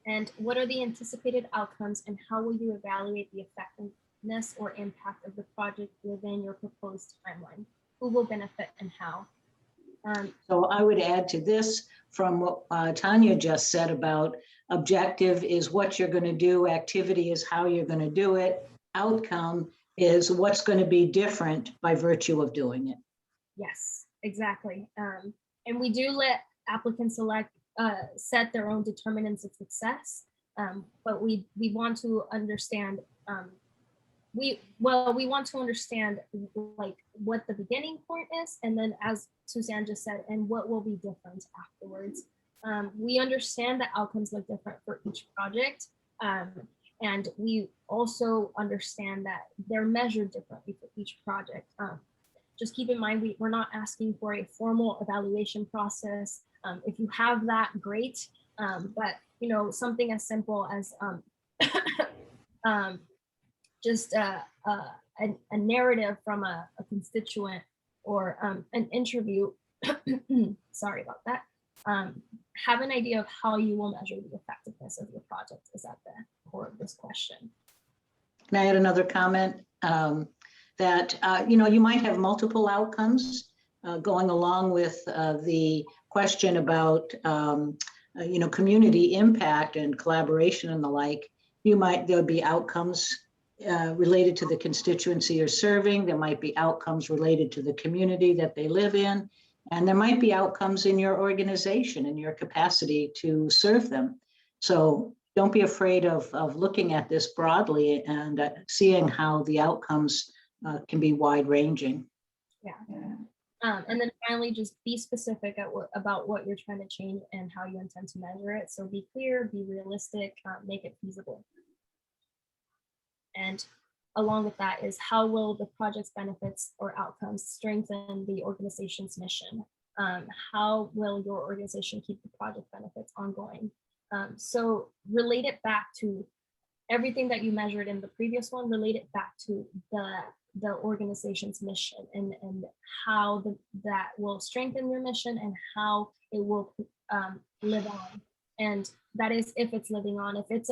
And what are the anticipated outcomes, and how will you evaluate the effectiveness or impact of the project within your proposed timeline? Who will benefit and how? So I would add to this from what Tanya just said about objective is what you're going to do, activity is how you're going to do it, outcome is what's going to be different by virtue of doing it. Yes, exactly. And we do let applicants set their own determinants of success, but we want to understand we want to understand like what the beginning point is, and then as Suzanne just said, and what will be different afterwards. We understand that outcomes look different for each project, and we also understand that they're measured differently for each project. Just keep in mind, we're not asking for a formal evaluation process. If you have that, great, but something as simple as just a narrative from a constituent or an interview, sorry about that, have an idea of how you will measure the effectiveness of your project is at the core of this question. Can I add another comment? That, you might have multiple outcomes going along with the question about, community impact and collaboration and the like. There'll be outcomes related to the constituency you're serving. There might be outcomes related to the community that they live in. And there might be outcomes in your organization and your capacity to serve them. So don't be afraid of looking at this broadly and seeing how the outcomes can be wide ranging. Yeah. And then finally, just be specific about what you're trying to change and how you intend to measure it. So be clear, be realistic, make it feasible. And along with that is how will the project's benefits or outcomes strengthen the organization's mission? How will your organization keep the project benefits ongoing? So relate it back to everything that you measured in the previous one, relate it back to the organization's mission and how that will strengthen your mission and how it will live on. And that is if it's living on. If it's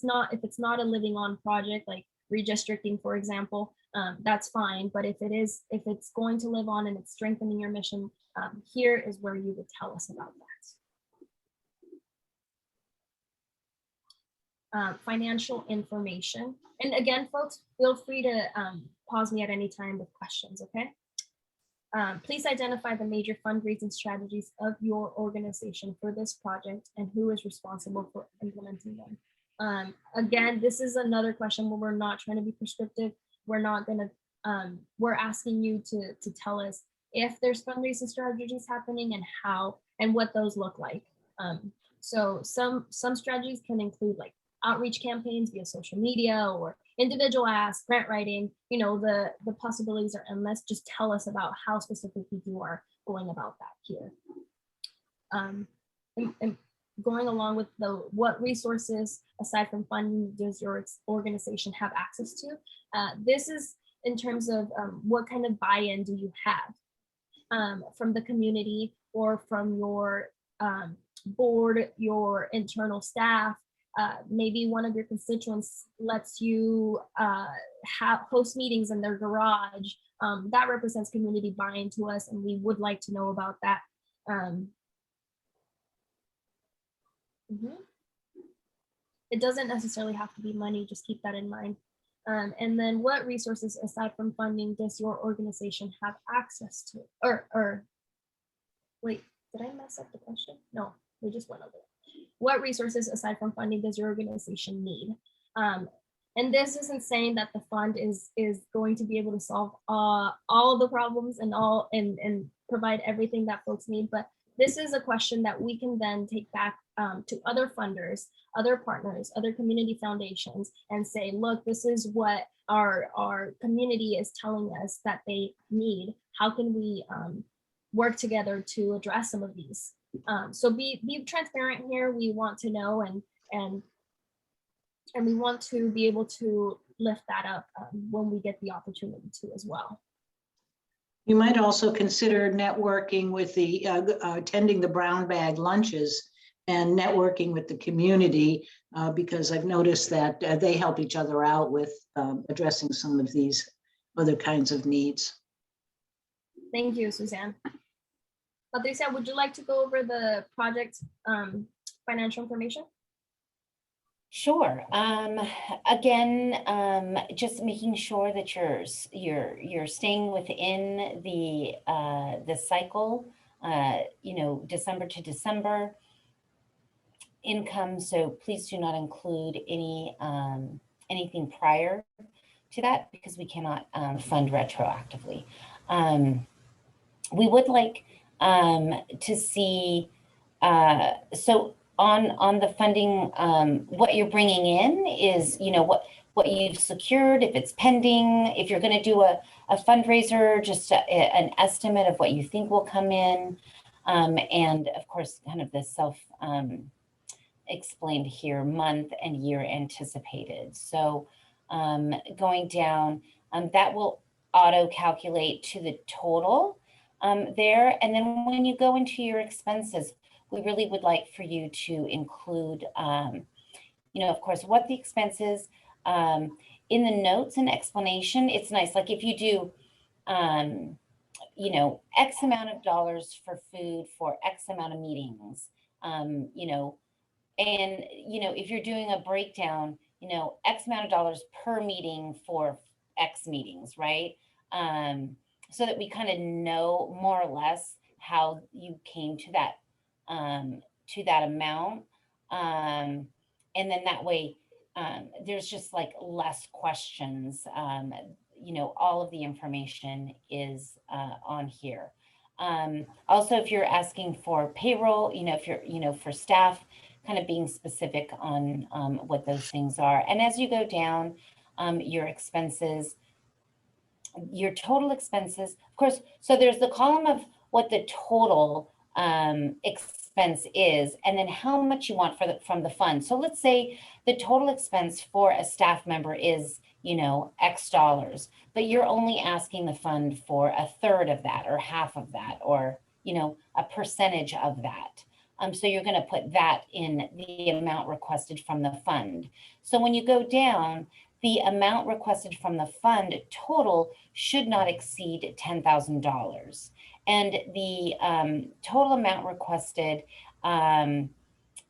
not a living on project, like redistricting, for example, that's fine. But if it's going to live on and it's strengthening your mission, here is where you would tell us about that. Financial information. And again, folks, feel free to pause me at any time with questions, okay? Please identify the major fundraising strategies of your organization for this project and who is responsible for implementing them. Again, this is another question where we're not trying to be prescriptive. We're asking you to tell us if there's fundraising strategies happening and how and what those look like. So some strategies can include like outreach campaigns via social media or individual ask, grant writing, you know, the possibilities are endless. Just tell us about how specifically you are going about that here. And going along with what resources aside from funding does your organization have access to? This is in terms of what kind of buy-in do you have from the community or from your board, your internal staff. Maybe one of your constituents lets you host meetings in their garage. That represents community buy-in to us, and we would like to know about that. It doesn't necessarily have to be money, just keep that in mind. And then what resources aside from funding does your organization have access to? Or wait, did I mess up the question? No, we just went over it. What resources aside from funding does your organization need? And this isn't saying that the fund is going to be able to solve all the problems and provide everything that folks need, but this is a question that we can then take back to other funders, other partners, other community foundations, and say, look, this is what our community is telling us that they need. How can we work together to address some of these? So be transparent here. We want to know and we want to be able to lift that up when we get the opportunity to as well. You might also consider networking with the, attending the brown bag lunches and networking with the community, because I've noticed that they help each other out with addressing some of these other kinds of needs. Thank you, Suzanne. Patricia, would you like to go over the project financial information? Sure. Again, just making sure that you're staying within the cycle. You know, December to December income. So please do not include anything prior to that, because we cannot fund retroactively. We would like to see so. On the funding, what you're bringing in is, you know, what you've secured, if it's pending, if you're going to do a fundraiser, just an estimate of what you think will come in, and of course, kind of the self explained here, month and year anticipated. So going down, that will auto calculate to the total there, and then when you go into your expenses, we really would like for you to include, you know, of course, what the expenses in the notes and explanation. It's nice, like if you do, you know, X amount of dollars for food for X amount of meetings, you know, and, you know, if you're doing a breakdown, you know, X amount of dollars per meeting for X meetings, right? So that we kind of know more or less how you came to that amount, and then that way there's just like less questions. You know, all of the information is on here. Also, if you're asking for payroll, you know, if you're, you know, for staff, kind of being specific on what those things are. And as you go down your expenses, your total expenses, of course, so there's the column of what the total expense is, and then how much you want from the fund. So let's say the total expense for a staff member is, you know, X dollars, but you're only asking the fund for a third of that or half of that, or, you know, a percentage of that. So you're going to put that in the amount requested from the fund. So when you go down, the amount requested from the fund total should not exceed $10,000. And the total amount requested on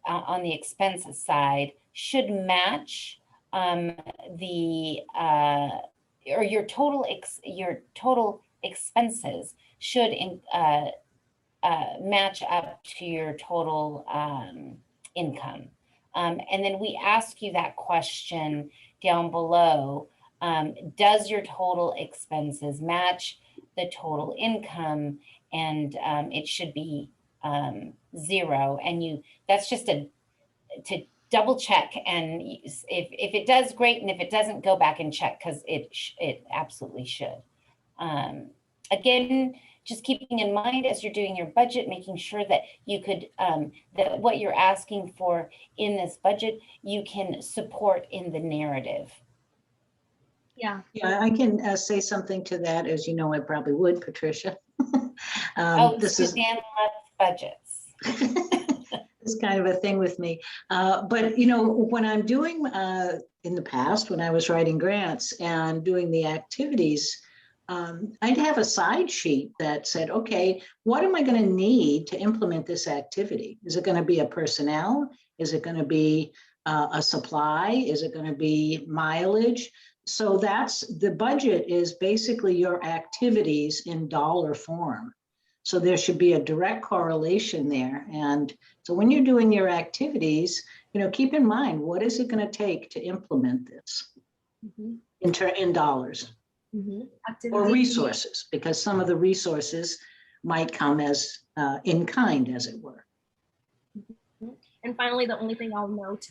the expense side should match or your total expenses should match up to your total income. And then we ask you that question down below, does your total expenses match the total income? And it should be 0. And that's just to double check, and if it does, great, and if it doesn't, go back and check, because it absolutely should. Again, just keeping in mind as you're doing your budget, making sure that you could that what you're asking for in this budget, you can support in the narrative. Yeah. Yeah, I can say something to that, as you know, I probably would, Patricia. This is Suzanne loves budgets. It's kind of a thing with me. But, you know, when I'm doing, in the past, when I was writing grants and doing the activities, I'd have a side sheet that said, okay, what am I going to need to implement this activity? Is it going to be a personnel? Is it going to be a supply? Is it going to be mileage? So that's, the budget is basically your activities in dollar form. So there should be a direct correlation there. And so when you're doing your activities, you know, keep in mind, what is it going to take to implement this in dollars or resources, because some of the resources might come as in kind, as it were. And finally, the only thing I'll note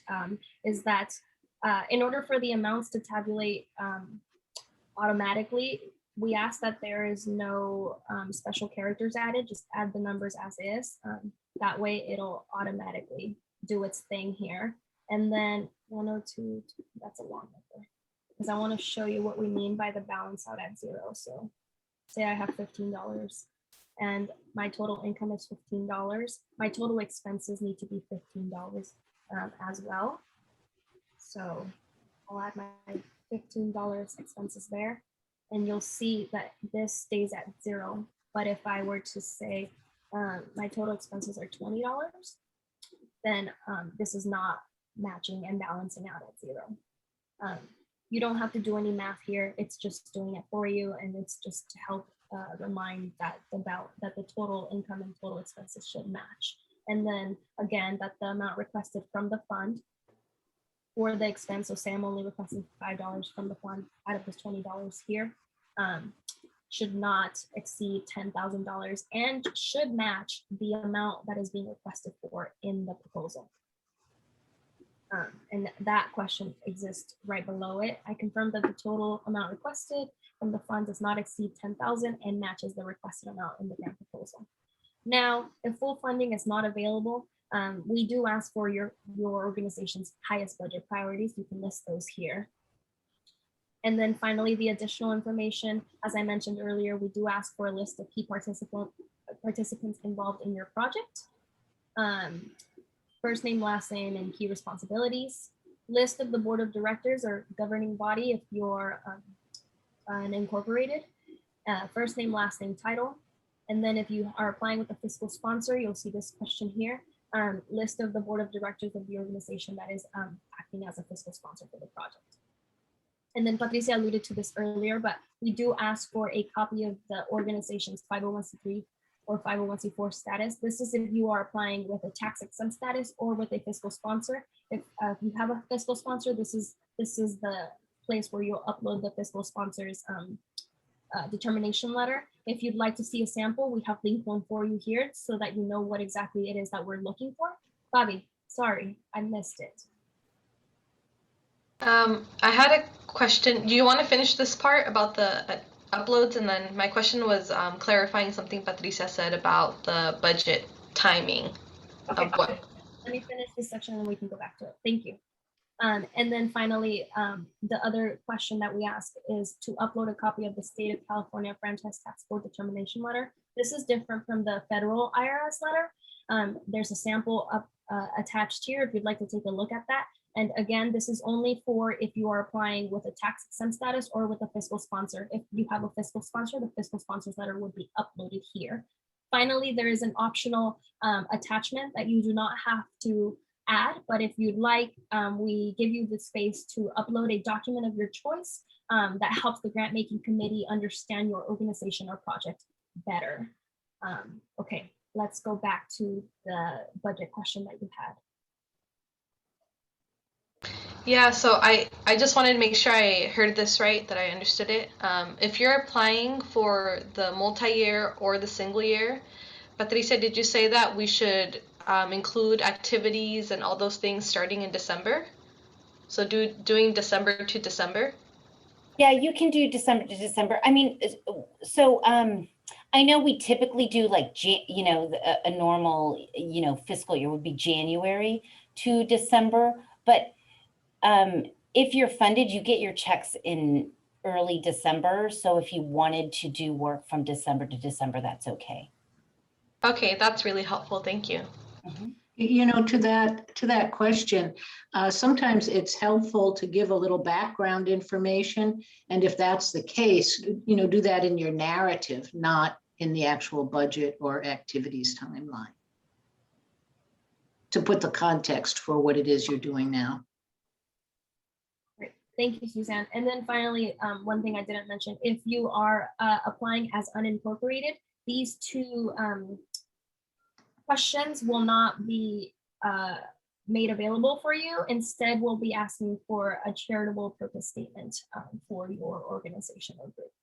is that in order for the amounts to tabulate automatically, we ask that there is no special characters added, just add the numbers as is. That way it'll automatically do its thing here. And then 102, that's a long number, because I want to show you what we mean by the balance out at zero. So say I have $15 and my total income is $15. My total expenses need to be $15 as well. So I'll add my $15 expenses there, and you'll see that this stays at zero. But if I were to say my total expenses are $20, then this is not matching and balancing out at zero. You don't have to do any math here. It's just doing it for you, and it's just to help remind that the total income and total expenses should match. And then again, that the amount requested from the fund for the expense, so say I'm only requesting $5 from the fund out of this $20 here, should not exceed $10,000 and should match the amount that is being requested for in the proposal. And that question exists right below it. I confirm that the total amount requested from the fund does not exceed 10,000 and matches the requested amount in the grant proposal. Now, if full funding is not available, we do ask for your organization's highest budget priorities. You can list those here. And then finally, the additional information, as I mentioned earlier, we do ask for a list of key participants involved in your project. First name, last name, and key responsibilities. List of the board of directors or governing body if you're an incorporated. First name, last name, title. And then if you are applying with a fiscal sponsor, you'll see this question here. List of the board of directors of the organization that is acting as a fiscal sponsor for the project. And then Patricia alluded to this earlier, but we do ask for a copy of the organization's 501c3 or 501c4 status. This is if you are applying with a tax exempt status or with a fiscal sponsor. If you have a fiscal sponsor, this is the place where you'll upload the fiscal sponsor's determination letter. If you'd like to see a sample, we have linked one for you here so that you know what exactly it is that we're looking for. Bobby, sorry, I missed it. I had a question. Do you want to finish this part about the uploads? And then my question was clarifying something Patricia said about the budget timing of what. Let me finish this section and we can go back to it. Thank you. And then finally, the other question that we ask is to upload a copy of the State of California Franchise Tax Board Determination Letter. This is different from the federal IRS letter. There's a sample attached here if you'd like to take a look at that. And again, this is only for if you are applying with a tax exempt status or with a fiscal sponsor. If you have a fiscal sponsor, the fiscal sponsor's letter would be uploaded here. Finally, there is an optional attachment that you do not have to add, but if you'd like, we give you the space to upload a document of your choice that helps the grant making committee understand your organization or project better. Okay, let's go back to the budget question that you had. Yeah, so I just wanted to make sure I heard this right, that I understood it. If you're applying for the multi-year or the single year, Patricia, did you say that we should include activities and all those things starting in December? So doing December to December? Yeah, you can do December to December. I mean, so I know we typically do like, a normal, fiscal year would be January to December. But if you're funded, you get your checks in early December. So if you wanted to do work from December to December, that's okay. Okay, that's really helpful. Thank you. Mhm. To that question, sometimes it's helpful to give a little background information. And if that's the case, do that in your narrative, not in the actual budget or activities timeline, to put the context for what it is you're doing now. Great. Thank you, Suzanne. And then finally, one thing I didn't mention, if you are applying as unincorporated, these two questions will not be made available for you. Instead, we'll be asking for a charitable purpose statement for your organization or group.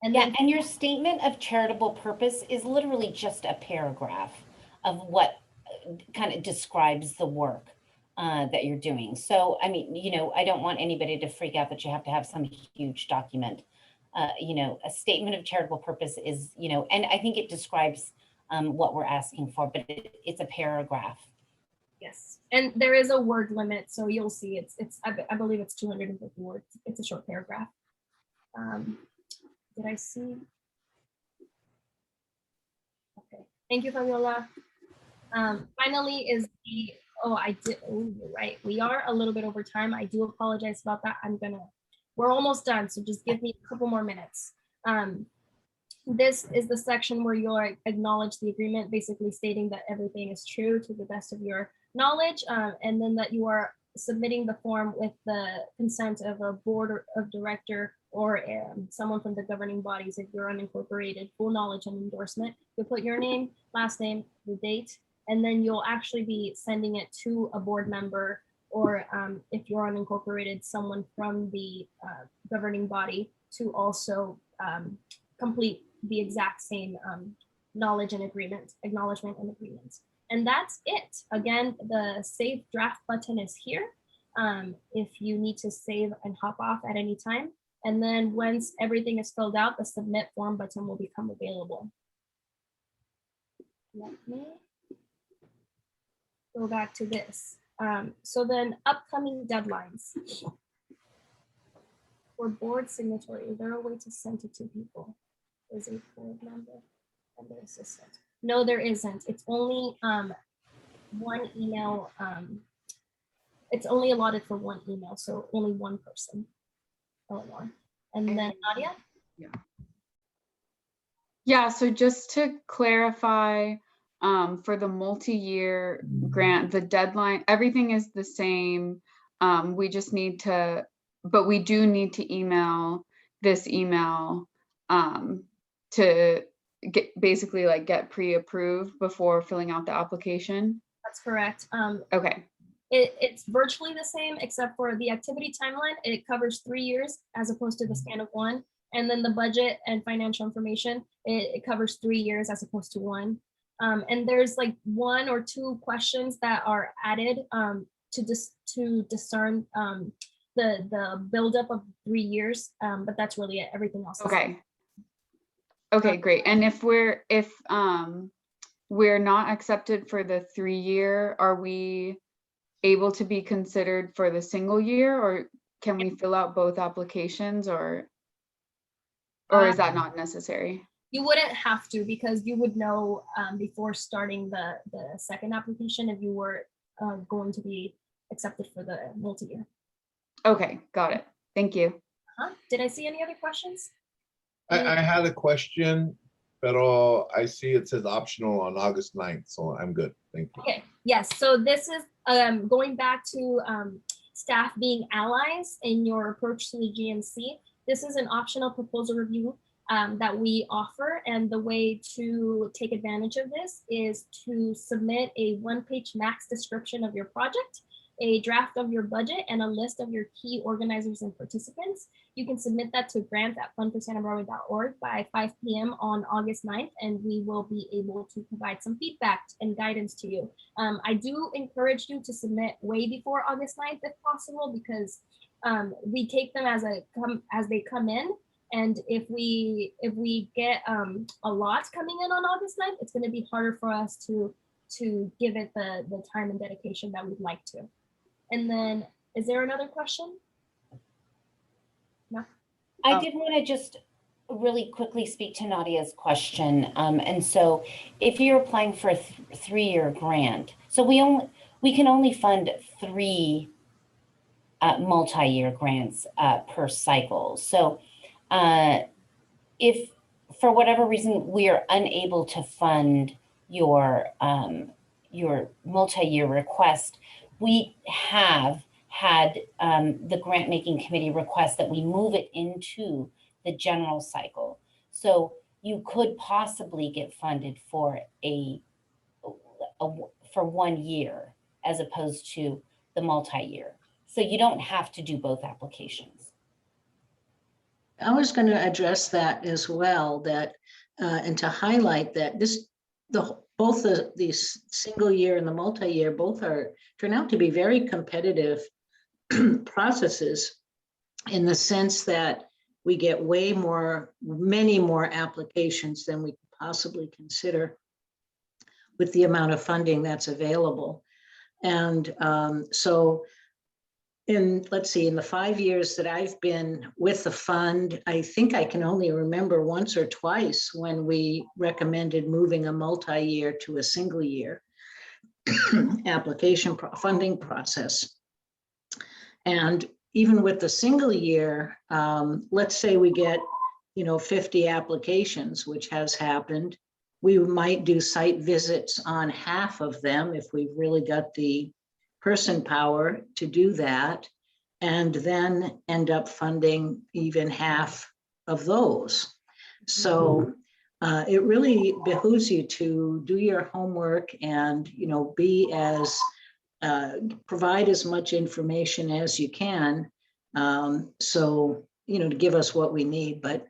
And Yeah, then, and your statement of charitable purpose is literally just a paragraph of what kind of describes the work that you're doing. So, I mean, I don't want anybody to freak out that you have to have some huge document. A statement of charitable purpose is, and I think it describes what we're asking for, but it's a paragraph. yes, and there is a word limit, so you'll see I believe it's 250 words. It's a short paragraph. Did I see? Okay, thank you, Fabiola. Finally is you're right. We are a little bit over time. I do apologize about that. We're almost done, so just give me a couple more minutes. This is the section where you'll acknowledge the agreement, basically stating that everything is true to the best of your knowledge, and then that you are submitting the form with the consent of a board of director or someone from the governing bodies if you're unincorporated, full knowledge and endorsement. You'll put your name, last name, the date, and then you'll actually be sending it to a board member, or if you're unincorporated, someone from the governing body to also complete the exact same knowledge and acknowledgement and agreement. And that's it. Again, the save draft button is here if you need to save and hop off at any time. And then once everything is filled out, the submit form button will become available. Let me go back to this. So then upcoming deadlines. For board signatory, is there a way to send it to people? Is a board member and their assistant? No, there isn't. It's only one email. It's only allotted for one email, so only one person. Eleanor. And then Nadia? Yeah, so just to clarify, for the multi-year grant, the deadline, everything is the same. We just need to, but we do need to email this email to get pre-approved before filling out the application. That's correct. Okay. It's virtually the same, except for the activity timeline. It covers 3 years as opposed to the span of 1. And then the budget and financial information, it covers 3 years as opposed to 1. And there's like 1 or 2 questions that are added to discern the buildup of 3 years. But that's really it. Everything else. Okay. Okay, great. And if we're not accepted for the 3-year, are we able to be considered for the single year, or can we fill out both applications, or is that not necessary? You wouldn't have to, because you would know before starting the second application if you were going to be accepted for the multi-year. Okay, got it. Thank you. Did I see any other questions? I had a question, but I see it says optional on August 9th, so I'm good. Thank you. Okay, yes. So this is going back to staff being allies in your approach to the GMC. This is an optional proposal review that we offer. And the way to take advantage of this is to submit a 1-page max description of your project. a draft of your budget and a list of your key organizers and participants. You can submit that to grant@fundforsantabarbara.org by 5 p.m. on August 9th, and we will be able to provide some feedback and guidance to you. I do encourage you to submit way before August 9th if possible, because we take them as they come in. And if we get a lot coming in on August 9th, it's going to be harder for us to give it the time and dedication that we'd like to. And then, is there another question? No. I did want to just really quickly speak to Nadia's question. And so if you're applying for a 3-year grant, so we can only fund 3 multi-year grants per cycle. So if for whatever reason we are unable to fund your multi-year request, we have had the grant making committee request that we move it into the general cycle. So you could possibly get funded for for 1 year as opposed to the multi-year. So you don't have to do both applications. I was going to address that as well, that and to highlight that both the single year and the multi-year both turn out to be very competitive processes, in the sense that we get many more applications than we could possibly consider with the amount of funding that's available. And so let's see, in the 5 years that I've been with the fund, I think I can only remember once or twice when we recommended moving a multi-year to a single year application funding process. And even with the single year, let's say we get 50 applications, which has happened, we might do site visits on half of them if we've really got the person power to do that, and then end up funding even half of those. So it really behooves you to do your homework and provide as much information as you can, so to give us what we need. But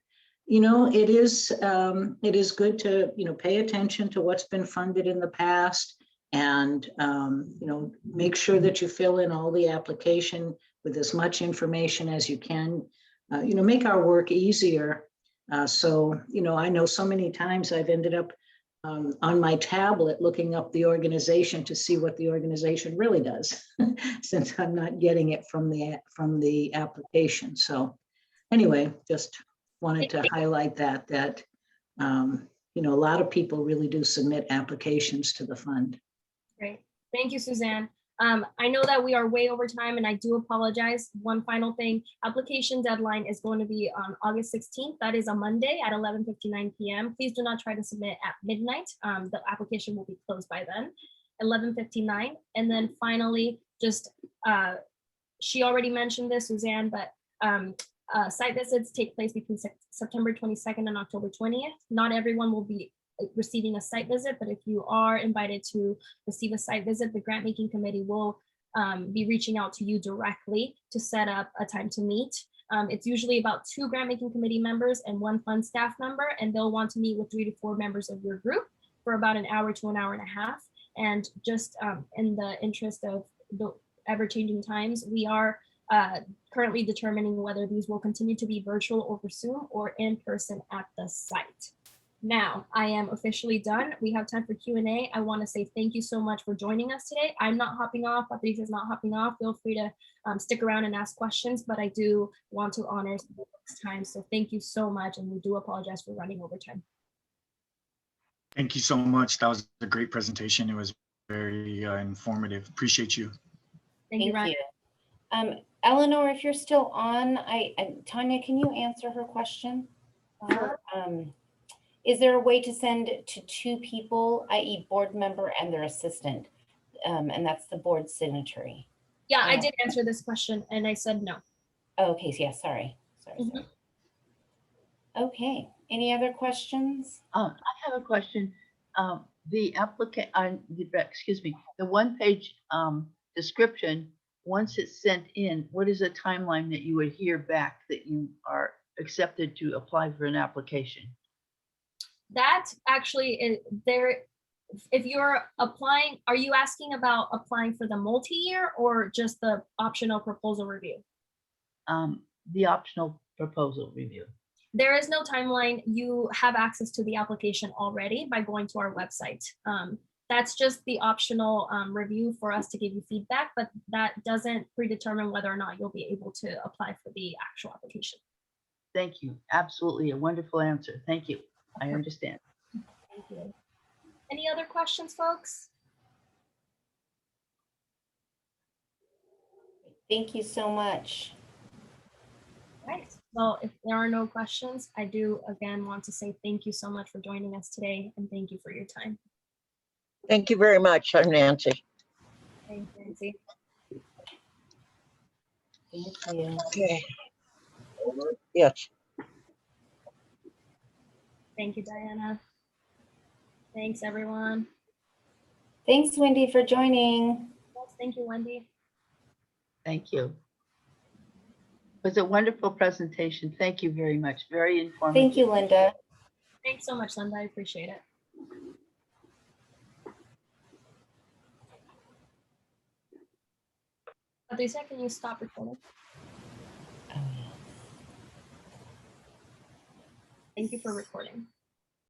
it is good to pay attention to what's been funded in the past, and make sure that you fill in all the application with as much information as you can. Make our work easier. So I know so many times I've ended up on my tablet looking up the organization to see what the organization really does, since I'm not getting it from the application. So anyway, just wanted to highlight that a lot of people really do submit applications to the fund. Great. Thank you, Suzanne. I know that we are way over time, and I do apologize. One final thing, application deadline is going to be on August 16th. That is a Monday at 11:59 p.m. Please do not try to submit at midnight. The application will be closed by then, 11:59. And then finally, just she already mentioned this, Suzanne, but site visits take place between September 22nd and October 20th. Not everyone will be receiving a site visit, but if you are invited to receive a site visit, the grant making committee will be reaching out to you directly to set up a time to meet. It's usually about 2 grant making committee members and 1 fund staff member, and they'll want to meet with 3 to 4 members of your group for about an hour to an hour and a half. And just in the interest of the ever-changing times, we are currently determining whether these will continue to be virtual over Zoom or in person at the site. Now, I am officially done. We have time for Q&A. I want to say thank you so much for joining us today. I'm not hopping off. Patricia is not hopping off. Feel free to stick around and ask questions, but I do want to honor this time. So thank you so much, and we do apologize for running over time. Thank you so much. That was a great presentation. It was very informative. Appreciate you. Thank you, Ryan. Eleanor, if you're still on, Tanya, can you answer her question? Is there a way to send to 2 people, i.e. board member and their assistant? And that's the board signatory. Yeah, I did answer this question and I said no. Oh, okay, so yeah, sorry. Sorry. Okay, any other questions? I have a question. The applicant, the one-page description, once it's sent in, what is a timeline that you would hear back that you are accepted to apply for an application? That actually is there. If you're applying, are you asking about applying for the multi-year or just the optional proposal review? The optional proposal review. There is no timeline. You have access to the application already by going to our website. That's just the optional review for us to give you feedback, but that doesn't predetermine whether or not you'll be able to apply for the actual application. Thank you. Absolutely a wonderful answer. Thank you. I understand. Thank you. Any other questions, folks? Thank you so much. Right. Well, if there are no questions, I do again want to say thank you so much for joining us today and thank you for your time. Thank you very much. I'm Nancy. Thank you, Nancy. Thank you. Okay. Yes. Thank you, Diana. Thanks, everyone. Thanks, Wendy, for joining. Yes, thank you, Wendy. Thank you. It was a wonderful presentation. Thank you very much. Very informative. Thank you, Linda. Thanks so much, Linda. I appreciate it. Lisa, can you stop recording? Oh, yeah. Thank you for recording.